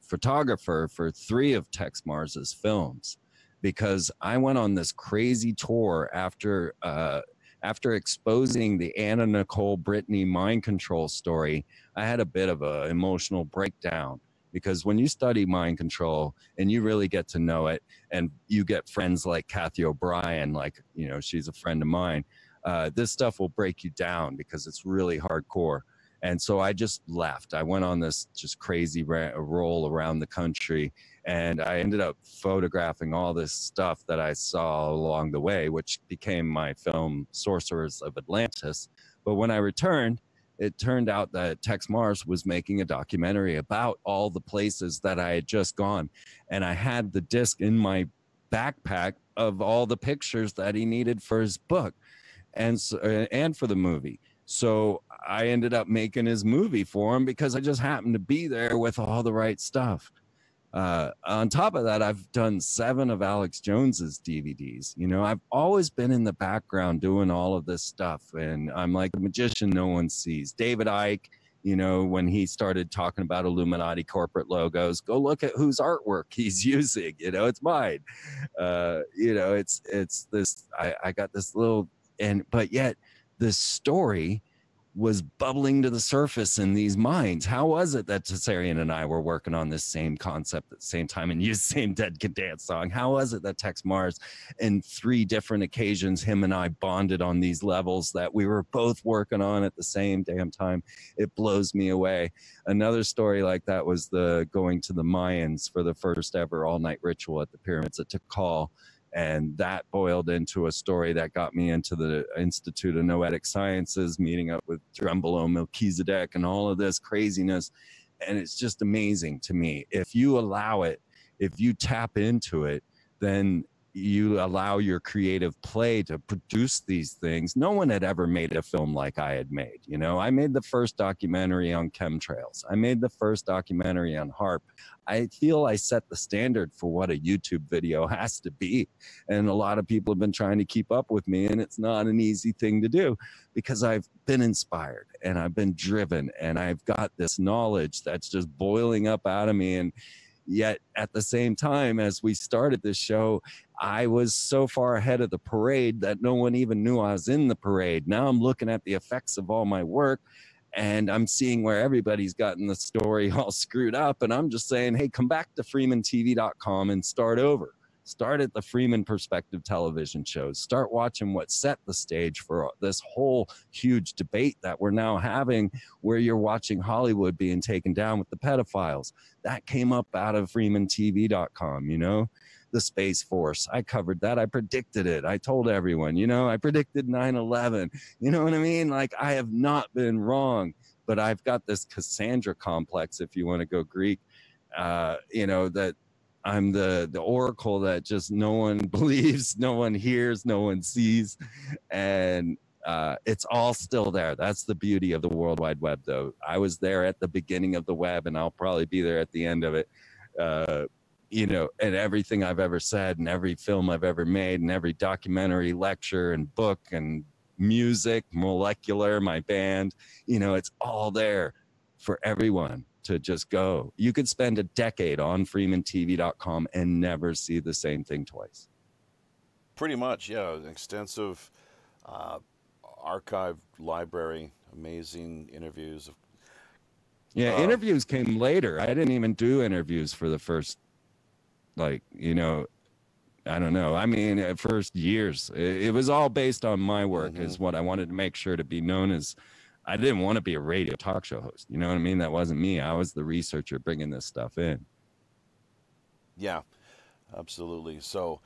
photographer for 3 of Tex Mars's films, because I went on this crazy tour after exposing the Anna Nicole Brittany mind control story. I had a bit of an emotional breakdown, because when you study mind control and you really get to know it, and you get friends like Kathy O'Brien, like, you know, she's a friend of mine, this stuff will break you down because it's really hardcore. And so I just left. I went on this just crazy roll around the country, and I ended up photographing all this stuff that I saw along the way, which became my film Sorcerers of Atlantis. But when I returned, it turned out that Tex Mars was making a documentary about all the places that I had just gone. And I had the disc in my backpack of all the pictures that he needed for his book and for the movie. So I ended up making his movie for him because I just happened to be there with all the right stuff. On top of that, I've done 7 of Alex Jones's DVDs. You know, I've always been in the background doing all of this stuff, and I'm like a magician no one sees. David Icke, you know, when he started talking about Illuminati corporate logos, go look at whose artwork he's using. You know, it's mine. You know, it's this. I got this little, but yet this story was bubbling to the surface in these minds. How was it that Tessarian and I were working on this same concept at the same time and used the same Dead Can Dance song? How was it that Tex Mars, in 3 different occasions, him and I bonded on these levels that we were both working on at the same damn time? It blows me away. Another story like that was the going to the Mayans for the first ever all-night ritual at the pyramids at Tikal. And that boiled into a story that got me into the Institute of Noetic Sciences, meeting up with Drembalo Melchizedek and all of this craziness. And it's just amazing to me. If you allow it, if you tap into it, then you allow your creative play to produce these things. No one had ever made a film like I had made. You know, I made the first documentary on chemtrails. I made the first documentary on HAARP. I feel I set the standard for what a YouTube video has to be. And a lot of people have been trying to keep up with me, and it's not an easy thing to do because I've been inspired and I've been driven and I've got this knowledge that's just boiling up out of me. And yet at the same time, as we started this show, I was so far ahead of the parade that no one even knew I was in the parade. Now I'm looking at the effects of all my work, and I'm seeing where everybody's gotten the story all screwed up. And I'm just saying, hey, come back to freemantv.com and start over. Start at the Freeman Perspective television shows. Start watching what set the stage for this whole huge debate that we're now having, where you're watching Hollywood being taken down with the pedophiles. That came up out of freemantv.com, you know? The Space Force. I covered that. I predicted it. I told everyone, you know, I predicted 9/11. You know what I mean? Like, I have not been wrong, but I've got this Cassandra complex, if you want to go Greek, you know, that I'm the oracle that just no one believes, no one hears, no one sees. And it's all still there. That's the beauty of the World Wide Web, though. I was there at the beginning of the web, and I'll probably be there at the end of it. You know, and everything I've ever said and every film I've ever made and every documentary, lecture and book and music, Molecular, my band, you know, it's all there for everyone to just go. You could spend a decade on freemantv.com and never see the same thing twice. Pretty much, yeah. An extensive archive library, amazing interviews. Yeah, interviews came later. I didn't even do interviews for the first, like, you know, I don't know. I mean, at first years, it was all based on my work, is what I wanted to make sure to be known as. I didn't want to be a radio talk show host. You know what I mean? That wasn't me. I was the researcher bringing this stuff in. Yeah, absolutely. So,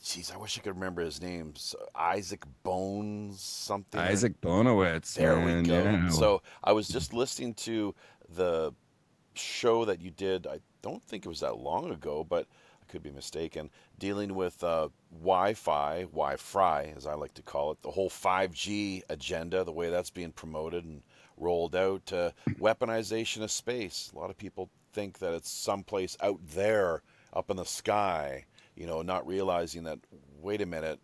geez, I wish I could remember his name. Isaac Bones something. Isaac Bonowitz. There we go. Yeah. So I was just listening to the show that you did. I don't think it was that long ago, but I could be mistaken. Dealing with Wi-Fi, as I like to call it, the whole 5G agenda, the way that's being promoted and rolled out, weaponization of space. A lot of people think that it's someplace out there, up in the sky, you know, not realizing that, wait a minute,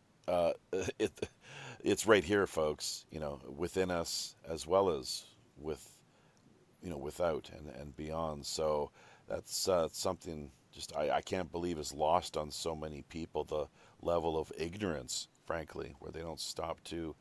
it's right here, folks, you know, within us as well as with, you know, without and beyond. So that's something just I can't believe is lost on so many people, the level of ignorance, frankly, where they don't stop to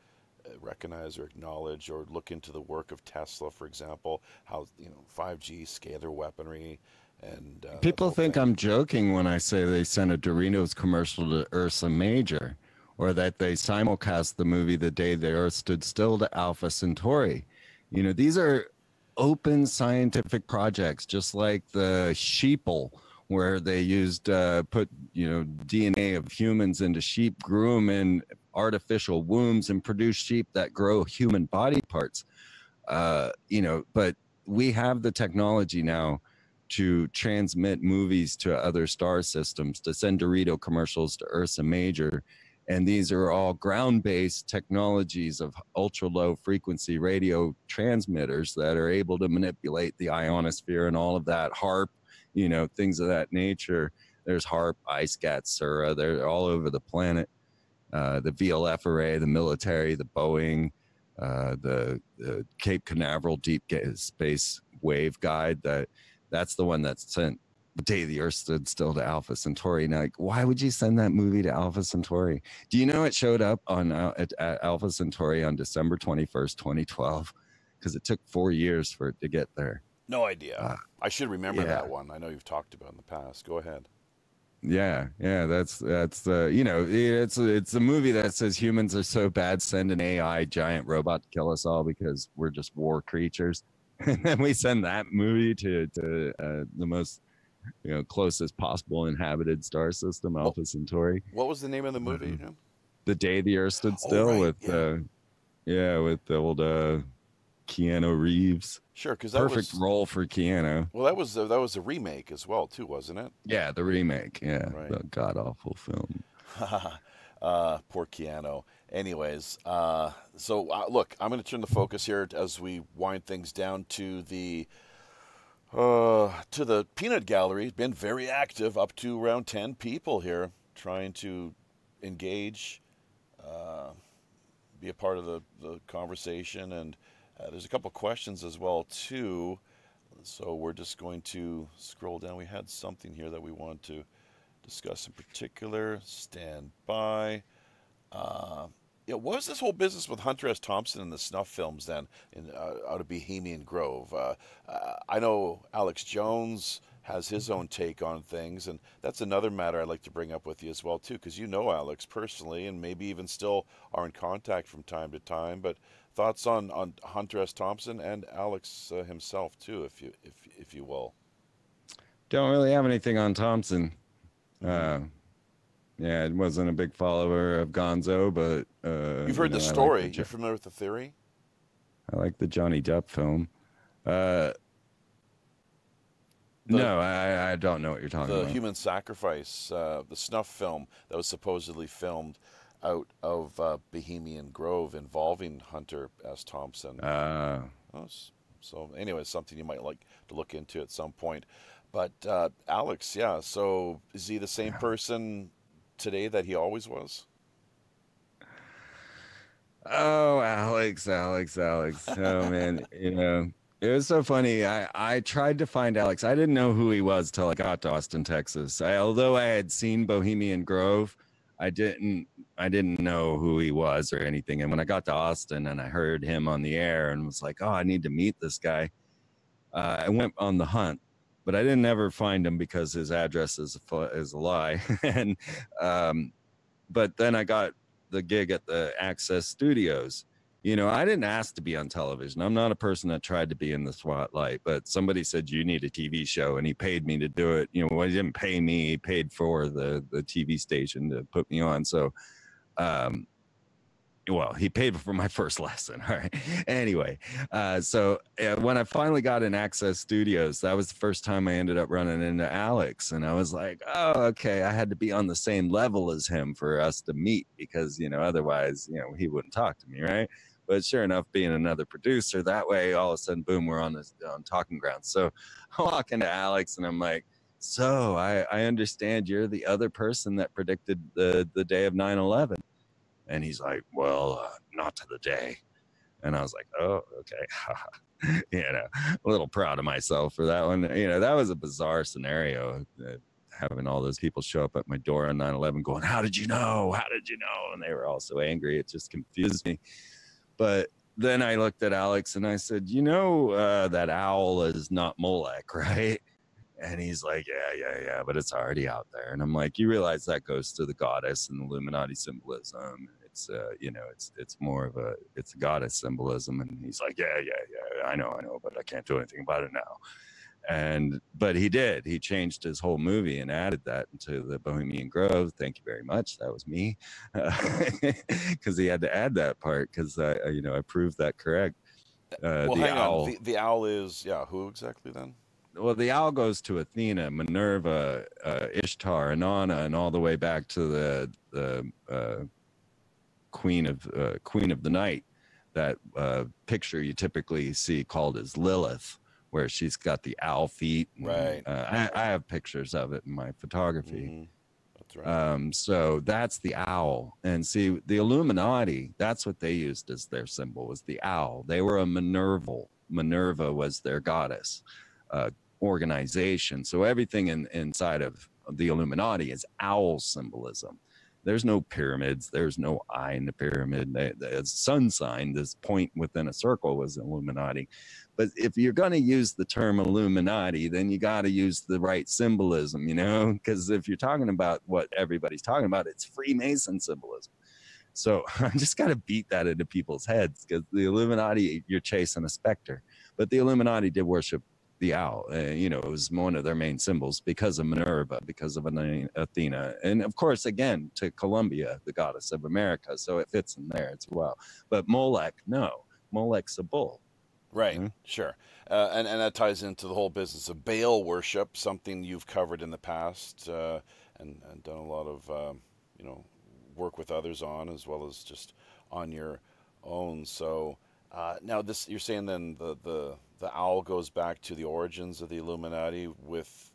recognize or acknowledge or look into the work of Tesla, for example, how, you know, 5G, scalar weaponry, and people think I'm joking when I say they sent a Doritos commercial to Ursa Major, or that they simulcast the movie The Day the Earth Stood Still to Alpha Centauri. These are open scientific projects, just like the sheeple, where they used put DNA of humans into sheep, grew them in artificial wombs, and produced sheep that grow human body parts. But we have the technology now to transmit movies to other star systems, to send Dorito commercials to Ursa Major. And these are all ground-based technologies of ultra-low frequency radio transmitters that are able to manipulate the ionosphere and all of that, HARP, things of that nature. There's HARP, ISCAT, SURA. They're all over the planet. The VLF array, the military, the Boeing, the Cape Canaveral Deep Space Wave Guide. That's the one that sent The Day the Earth Stood Still to Alpha Centauri. Now, why would you send that movie to Alpha Centauri? Do you know it showed up at Alpha Centauri on December 21st, 2012? Because it took 4 years for it to get there. No idea. I should remember that one. I know you've talked about it in the past. Go ahead. Yeah, that's it's a movie that says humans are so bad, send an AI giant robot to kill us all because we're just war creatures, and then we send that movie to the most closest possible inhabited star system, Alpha Centauri. What was the name of the movie again? The Day the Earth Stood Still, with the old Keanu Reeves. Sure, because that perfect role for Keanu. Well, that was a remake as well, too, wasn't it? Yeah, the remake. Yeah, right. The god awful film. Poor Keanu. Anyways, look, I'm going to turn the focus here as we wind things down to the peanut gallery. Been very active, up to around 10 people here, trying to engage, be a part of the conversation, and there's a couple questions as well, too. So we're just going to scroll down. We had something here that we want to discuss in particular. Stand by. What was this whole business with Hunter S. Thompson and the snuff films then out of Bohemian Grove? I know Alex Jones has his own take on things, and that's another matter I'd like to bring up with you as well, too, because you know Alex personally and maybe even still are in contact from time to time. But thoughts on Hunter S. Thompson and Alex himself, too, if you will. Don't really have anything on Thompson. Yeah, I wasn't a big follower of Gonzo, but you've heard the story. You're familiar with the theory? I like the Johnny Depp film. No, I don't know what you're talking about. The Human Sacrifice, the snuff film that was supposedly filmed out of Bohemian Grove involving Hunter S. Thompson. So anyway, something you might like to look into at some point. But Alex, yeah, so is he the same person today that he always was? Oh, Alex. Oh, man, it was so funny. I tried to find Alex. I didn't know who he was till I got to Austin, Texas. Although I had seen Bohemian Grove, I didn't know who he was or anything. And when I got to Austin and I heard him on the air and was like, oh, I need to meet this guy, I went on the hunt. But I didn't ever find him because his address is a lie. And but then I got the gig at the Access Studios. I didn't ask to be on television. I'm not a person that tried to be in the spotlight, but somebody said, you need a TV show, and he paid me to do it. Well, he didn't pay me. He paid for the TV station to put me on. So, well, he paid for my first lesson. All right. Anyway, so when I finally got in Access Studios, that was the first time I ended up running into Alex. And I was like, oh, okay. I had to be on the same level as him for us to meet because, otherwise, he wouldn't talk to me. Right. But sure enough, being another producer, that way, all of a sudden, boom, we're on talking ground. So I walk into Alex and I'm like, so I understand you're the other person that predicted the day of 9/11. And he's like, well, not to the day. And I was like, oh, okay. A little proud of myself for that one. That was a bizarre scenario, having all those people show up at my door on 9/11 going, how did you know? How did you know? And they were all so angry. It just confused me. But then I looked at Alex and I said, that owl is not Molech, right? And he's like, yeah, but it's already out there. And I'm like, you realize that goes to the goddess and Illuminati symbolism. It it's it's more of it's a goddess symbolism. And he's like, yeah, I know, but I can't do anything about it now. But he changed his whole movie and added that into the Bohemian Grove. Thank you very much. That was me. Because he had to add that part because I proved that correct. Well, hang on. The owl is, who exactly then? Well, the owl goes to Athena, Minerva, Ishtar, Inanna, and all the way back to the queen of the night. That picture you typically see called as Lilith, where she's got the owl feet. And, right. I have pictures of it in my photography. Mm-hmm. That's right. So that's the owl. And see, the Illuminati, that's what they used as their symbol, was the owl. They were a Minerval. Minerva was their goddess organization. So everything inside of the Illuminati is owl symbolism. There's no pyramids. There's no eye in the pyramid. The sun sign, this point within a circle, was Illuminati. But if you're going to use the term Illuminati, then you got to use the right symbolism, because if you're talking about what everybody's talking about, it's Freemason symbolism. So I just got to beat that into people's heads, because the Illuminati, you're chasing a specter. But the Illuminati did worship the owl. It was one of their main symbols because of Minerva, because of Athena, and of course, again, to Columbia, the goddess of America. So it fits in there as well. But Molech, no, Molech's a bull. Right, sure. And that ties into the whole business of Baal worship, something you've covered in the past and done a lot of, work with others on, as well as just on your own. So now this, you're saying then the owl goes back to the origins of the Illuminati with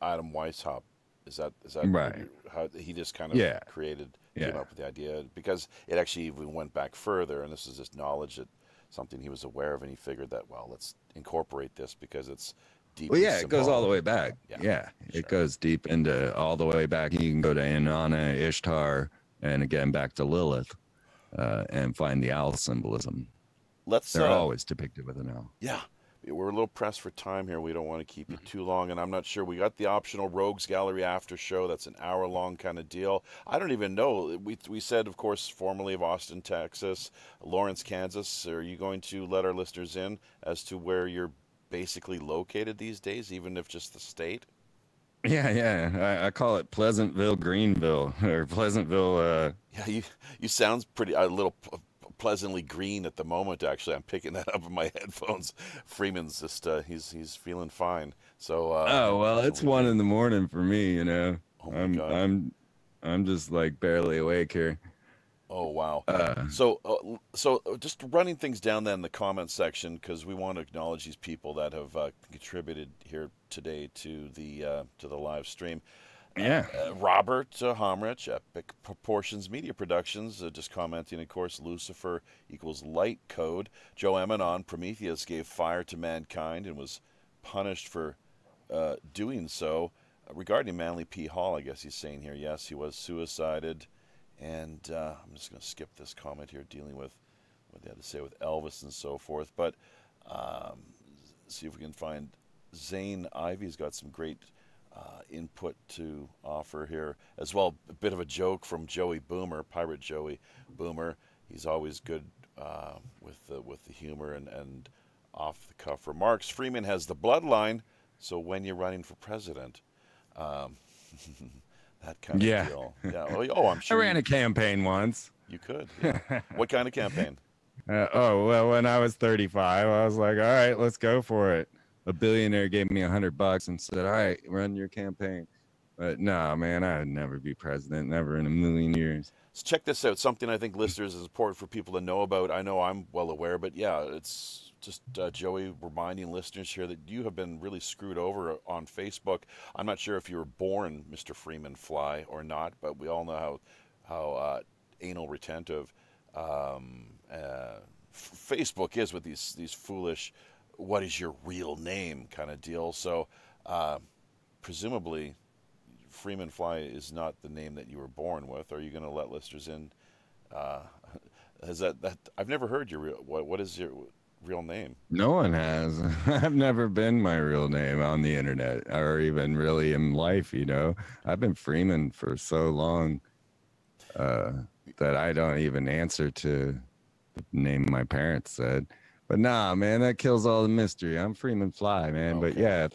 Adam Weishaupt. Is that right? How he just kind of came up with the idea, because it actually even went back further, and this is just knowledge that something he was aware of, and he figured that, well, let's incorporate this because it's deep. Well, yeah, it goes all the way back. Yeah, sure. It goes deep into all the way back. You can go to Inanna, Ishtar, and again back to Lilith, and find the owl symbolism. They're always depicted with an owl. Yeah. We're a little pressed for time here. We don't want to keep you too long, and I'm not sure. We got the optional Rogues Gallery after show. That's an hour-long kind of deal. I don't even know. We said, of course, formerly of Austin, Texas, Lawrence, Kansas. Are you going to let our listeners in as to where you're basically located these days, even if just the state? Yeah. I call it Pleasantville, Greenville, or Pleasantville. Yeah, you sound a little pleasantly green at the moment. Actually, I'm picking that up in my headphones. Freeman's just he's feeling fine. So it's 1 a.m. for me. Oh my God. I'm just like barely awake here. Oh wow. So just running things down then in the comment section, because we want to acknowledge these people that have contributed here today to the live stream. Yeah. Robert Homrich, Epic Proportions Media Productions, just commenting, of course, Lucifer equals light code. Joe Emanon, Prometheus gave fire to mankind and was punished for doing so. Regarding Manly P. Hall, I guess he's saying here, yes, he was suicided. And I'm just going to skip this comment here, dealing with what they had to say with Elvis and so forth. But see if we can find Zane Ivy's got some great input to offer here as well. A bit of a joke from Joey Boomer, Pirate Joey Boomer. He's always good with the humor and off the cuff remarks. Freeman has the bloodline, so when you're running for president, that kind of deal. Yeah. Oh, I'm sure. I ran a campaign once. You could. Yeah. What kind of campaign? Well, when I was 35, I was like, all right, let's go for it. A billionaire gave me $100 and said, all right, run your campaign. But no, man, I'd never be president, never in a million years. So check this out. Something I think listeners is important for people to know about. I know I'm well aware, but yeah, it's just Joey reminding listeners here that you have been really screwed over on Facebook. I'm not sure if you were born Mr. Freeman Fly or not, but we all know how anal retentive Facebook is with these foolish, what is your real name kind of deal. So presumably Freeman Fly is not the name that you were born with. Are you going to let listeners in? Has that I've never heard your real, what is your real name? No one has. I've never been my real name on the internet or even really in life, I've been Freeman for so long. that I don't even answer to the name my parents said. But nah, man, that kills all the mystery. I'm Freeman Fly, man. Okay. But yeah, if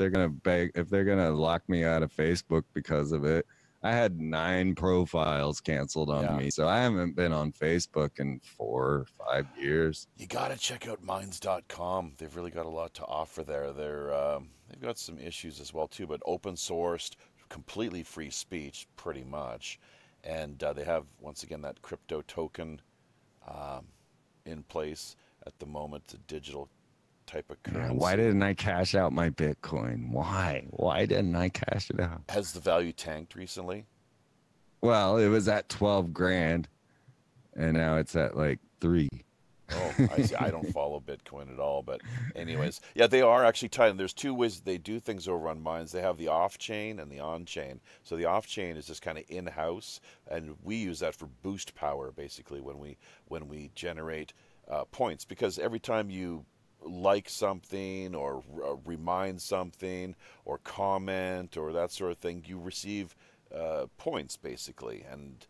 they're gonna lock me out of Facebook because of it, I had 9 profiles canceled on me, so I haven't been on Facebook in 4 or 5 years. You got to check out minds.com. They've really got a lot to offer there. They've got some issues as well too, but open sourced, completely free speech, pretty much. And they have, once again, that crypto token in place at the moment, the digital type of currency. Why didn't I cash out my Bitcoin? Why didn't I cash it out? Has the value tanked recently? Well, it was at 12 grand and now it's at like 3. Oh, I see. I don't follow Bitcoin at all, but anyways, yeah, they are actually tied. And there's 2 ways they do things over on Minds. They have the off-chain and the on-chain. So the off-chain is just kind of in-house, and we use that for boost power, basically, when we generate points. Because every time you like something or remind something or comment or that sort of thing, you receive points, basically. And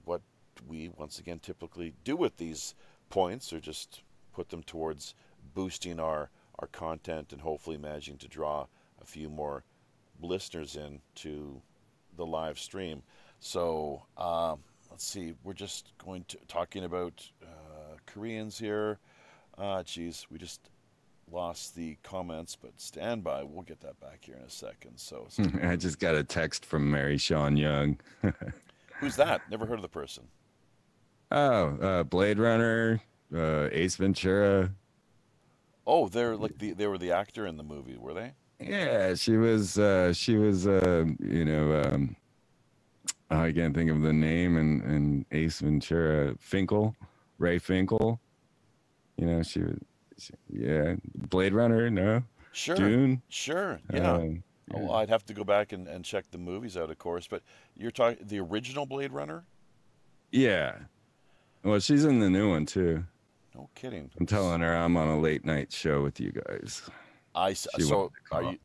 what we, once again, typically do with these points or just put them towards boosting our content and hopefully managing to draw a few more listeners in to the live stream. So let's see, we're just talking about Koreans here. Geez, we just lost the comments, but stand by, we'll get that back here in a second. So I just got a text from Mary Sean Young. Who's that? Never heard of the person. Oh, Blade Runner, Ace Ventura. Oh, they were the actor in the movie, were they? Yeah, she was I can't think of the name in Ace Ventura. Ray Finkel. You know, yeah, Blade Runner, no? Sure. Dune? Sure, yeah. Well, I'd have to go back and check the movies out, of course, but you're talking the original Blade Runner? Yeah. Well, she's in the new one, too. No kidding. I'm telling her I'm on a late night show with you guys. So are you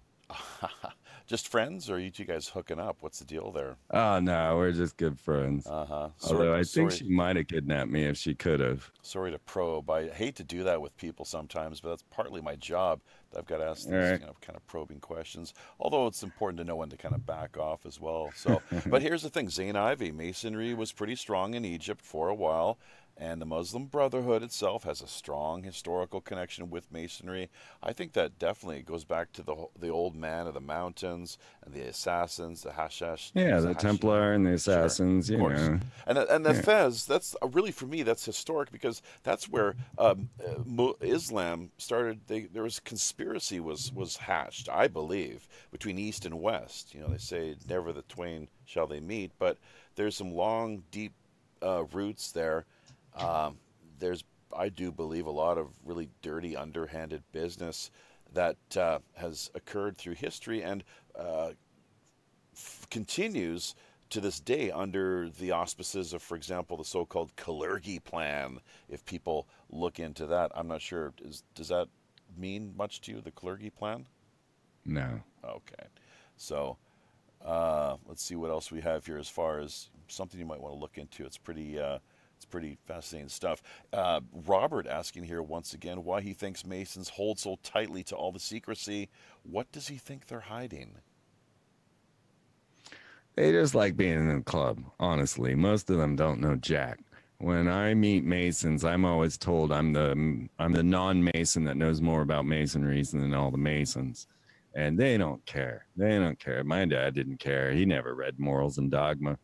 just friends, or are you 2 guys hooking up? What's the deal there? Oh, no, we're just good friends. Although I think she might have kidnapped me if she could have. Sorry to probe. I hate to do that with people sometimes, but that's partly my job. I've got to ask these kind of probing questions. Although it's important to know when to kind of back off as well. So, but here's the thing: Zain Ivy, Masonry was pretty strong in Egypt for a while. And the Muslim Brotherhood itself has a strong historical connection with Masonry. I think that definitely goes back to the old man of the mountains and the assassins, the Hashash. Yeah, the Templar and the assassins, you know. And the Fez, that's really, for me, that's historic because that's where Islam started. There was conspiracy was hatched, I believe, between East and West. You know, they say never the twain shall they meet, but there's some long, deep roots there. There's, I do believe, a lot of really dirty, underhanded business that has occurred through history and continues to this day under the auspices of, for example, the so-called Kalergi plan. If people look into that, I'm not sure. Does that mean much to you, the Kalergi plan? No. Okay. So let's see what else we have here as far as something you might want to look into. It's pretty fascinating stuff. Robert asking here once again why he thinks Masons hold so tightly to all the secrecy. What does he think they're hiding? They just like being in the club, honestly. Most of them don't know jack. When I meet Masons, I'm always told I'm the non-Mason that knows more about Masonries than all the Masons. And they don't care. They don't care. My dad didn't care. He never read Morals and Dogma.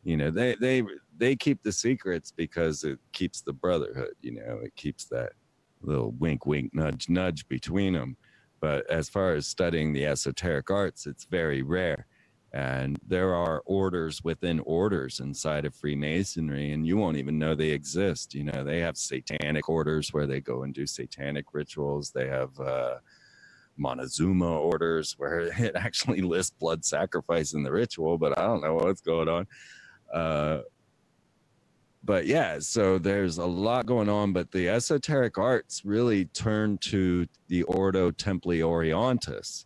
You know, they keep the secrets because it keeps the brotherhood, you know, it keeps that little wink, wink, nudge, nudge between them. But as far as studying the esoteric arts, it's very rare. And there are orders within orders inside of Freemasonry, and you won't even know they exist. You know, they have satanic orders where they go and do satanic rituals. They have Montezuma orders where it actually lists blood sacrifice in the ritual, but I don't know what's going on. But yeah, so there's a lot going on, but the esoteric arts really turn to the Ordo Templi Orientis,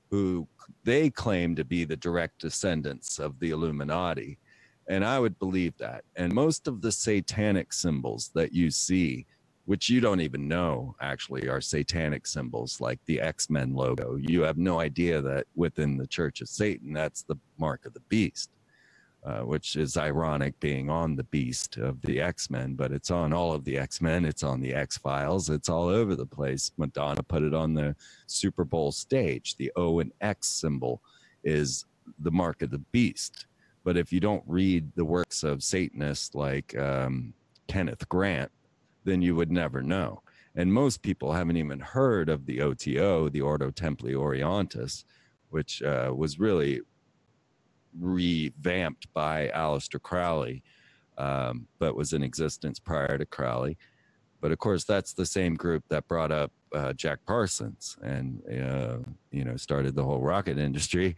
who they claim to be the direct descendants of the Illuminati. And I would believe that. And most of the satanic symbols that you see, which you don't even know actually are satanic symbols, like the X-Men logo, you have no idea that within the Church of Satan, that's the mark of the beast, which is ironic being on the beast of the X-Men, but it's on all of the X-Men. It's on the X-Files. It's all over the place. Madonna put it on the Super Bowl stage. The O and X symbol is the mark of the beast. But if you don't read the works of Satanists like Kenneth Grant, then you would never know. And most people haven't even heard of the OTO, the Ordo Templi Orientis, which was really revamped by Aleister Crowley, but was in existence prior to Crowley. But of course, that's the same group that brought up Jack Parsons and, started the whole rocket industry.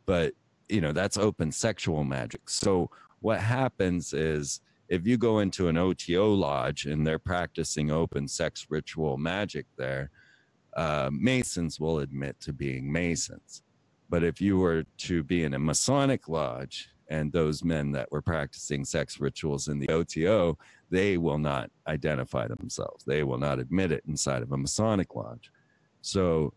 But, that's open sexual magic. So what happens is if you go into an OTO lodge and they're practicing open sex ritual magic there, Masons will admit to being Masons. But if you were to be in a Masonic lodge and those men that were practicing sex rituals in the OTO, they will not identify themselves. They will not admit it inside of a Masonic lodge. So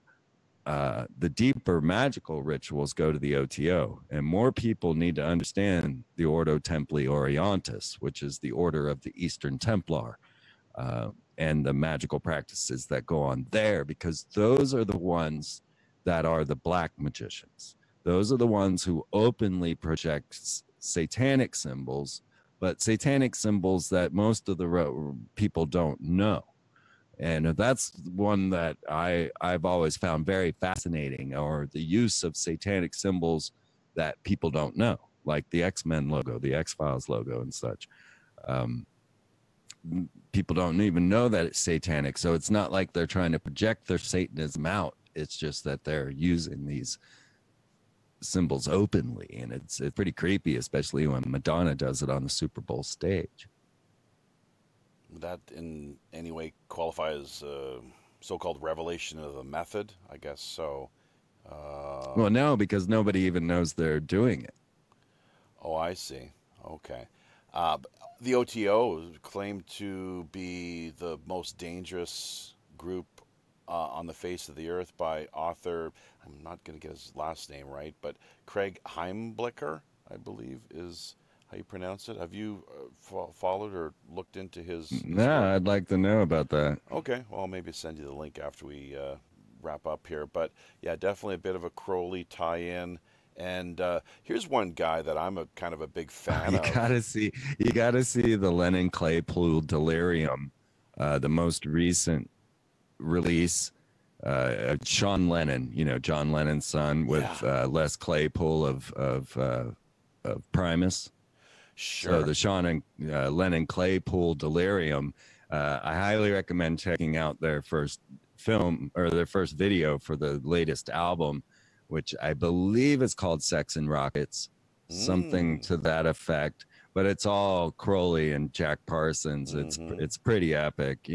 the deeper magical rituals go to the OTO, and more people need to understand the Ordo Templi Orientis, which is the order of the Eastern Templar, and the magical practices that go on there, because those are the ones that are the black magicians. Those are the ones who openly project satanic symbols, but satanic symbols that most of the people don't know. And that's one that I've always found very fascinating, or the use of satanic symbols that people don't know, like the X-Men logo, the X-Files logo and such. People don't even know that it's satanic. So it's not like they're trying to project their Satanism out. It's just that they're using these symbols openly, and it's pretty creepy, especially when Madonna does it on the Super Bowl stage. Would that in any way qualify as so-called revelation of the method? I guess so. Well, no, because nobody even knows they're doing it. Oh, I see. Okay. The OTO claimed to be the most dangerous group on the face of the earth by author, I'm not going to get his last name right, but Craig Heimblicker, I believe is how you pronounce it. Have you followed or looked into his No, work? I'd like to know about that. Okay, well, I'll maybe send you the link after we wrap up here. But yeah, definitely a bit of a Crowley tie-in. And here's one guy that I'm kind of a big fan of. You gotta see the Lennon Claypool Delirium, the most recent release. Sean Lennon, John Lennon's son, with Les Claypool of Primus. Sure. So the Sean and Lennon Claypool Delirium. I highly recommend checking out their first film, or their first video for the latest album, which I believe is called Sex and Rockets, something to that effect. But it's all Crowley and Jack Parsons. It's pretty epic.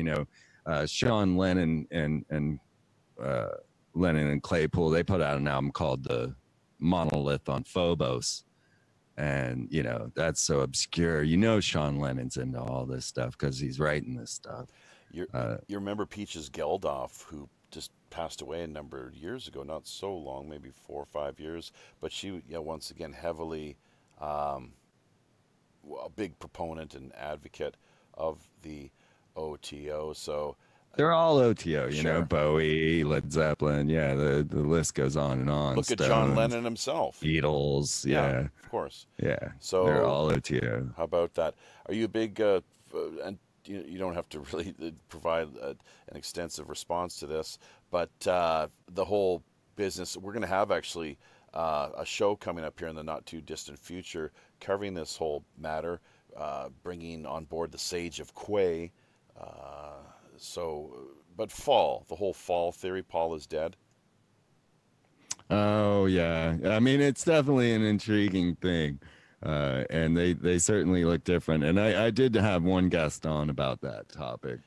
Sean Lennon and Lennon and Claypool, they put out an album called The Monolith on Phobos. And, that's so obscure. Sean Lennon's into all this stuff because he's writing this stuff. You remember Peaches Geldof, who just passed away a number of years ago, not so long, maybe 4 or 5 years. But she, once again, heavily a big proponent and advocate of the OTO. So they're all OTO, Sure. Bowie, Led Zeppelin. Yeah, the list goes on and on. Look at John Lennon himself. Beatles. Yeah. Of course. Yeah. So they're all OTO. How about that? Are you a big, and you don't have to really provide an extensive response to this, but the whole business, we're going to have actually a show coming up here in the not too distant future covering this whole matter, bringing on board the Sage of Quay. But the whole fall theory, Paul is dead. Oh yeah, I mean it's definitely an intriguing thing, and they certainly look different. And I did have one guest on about that topic,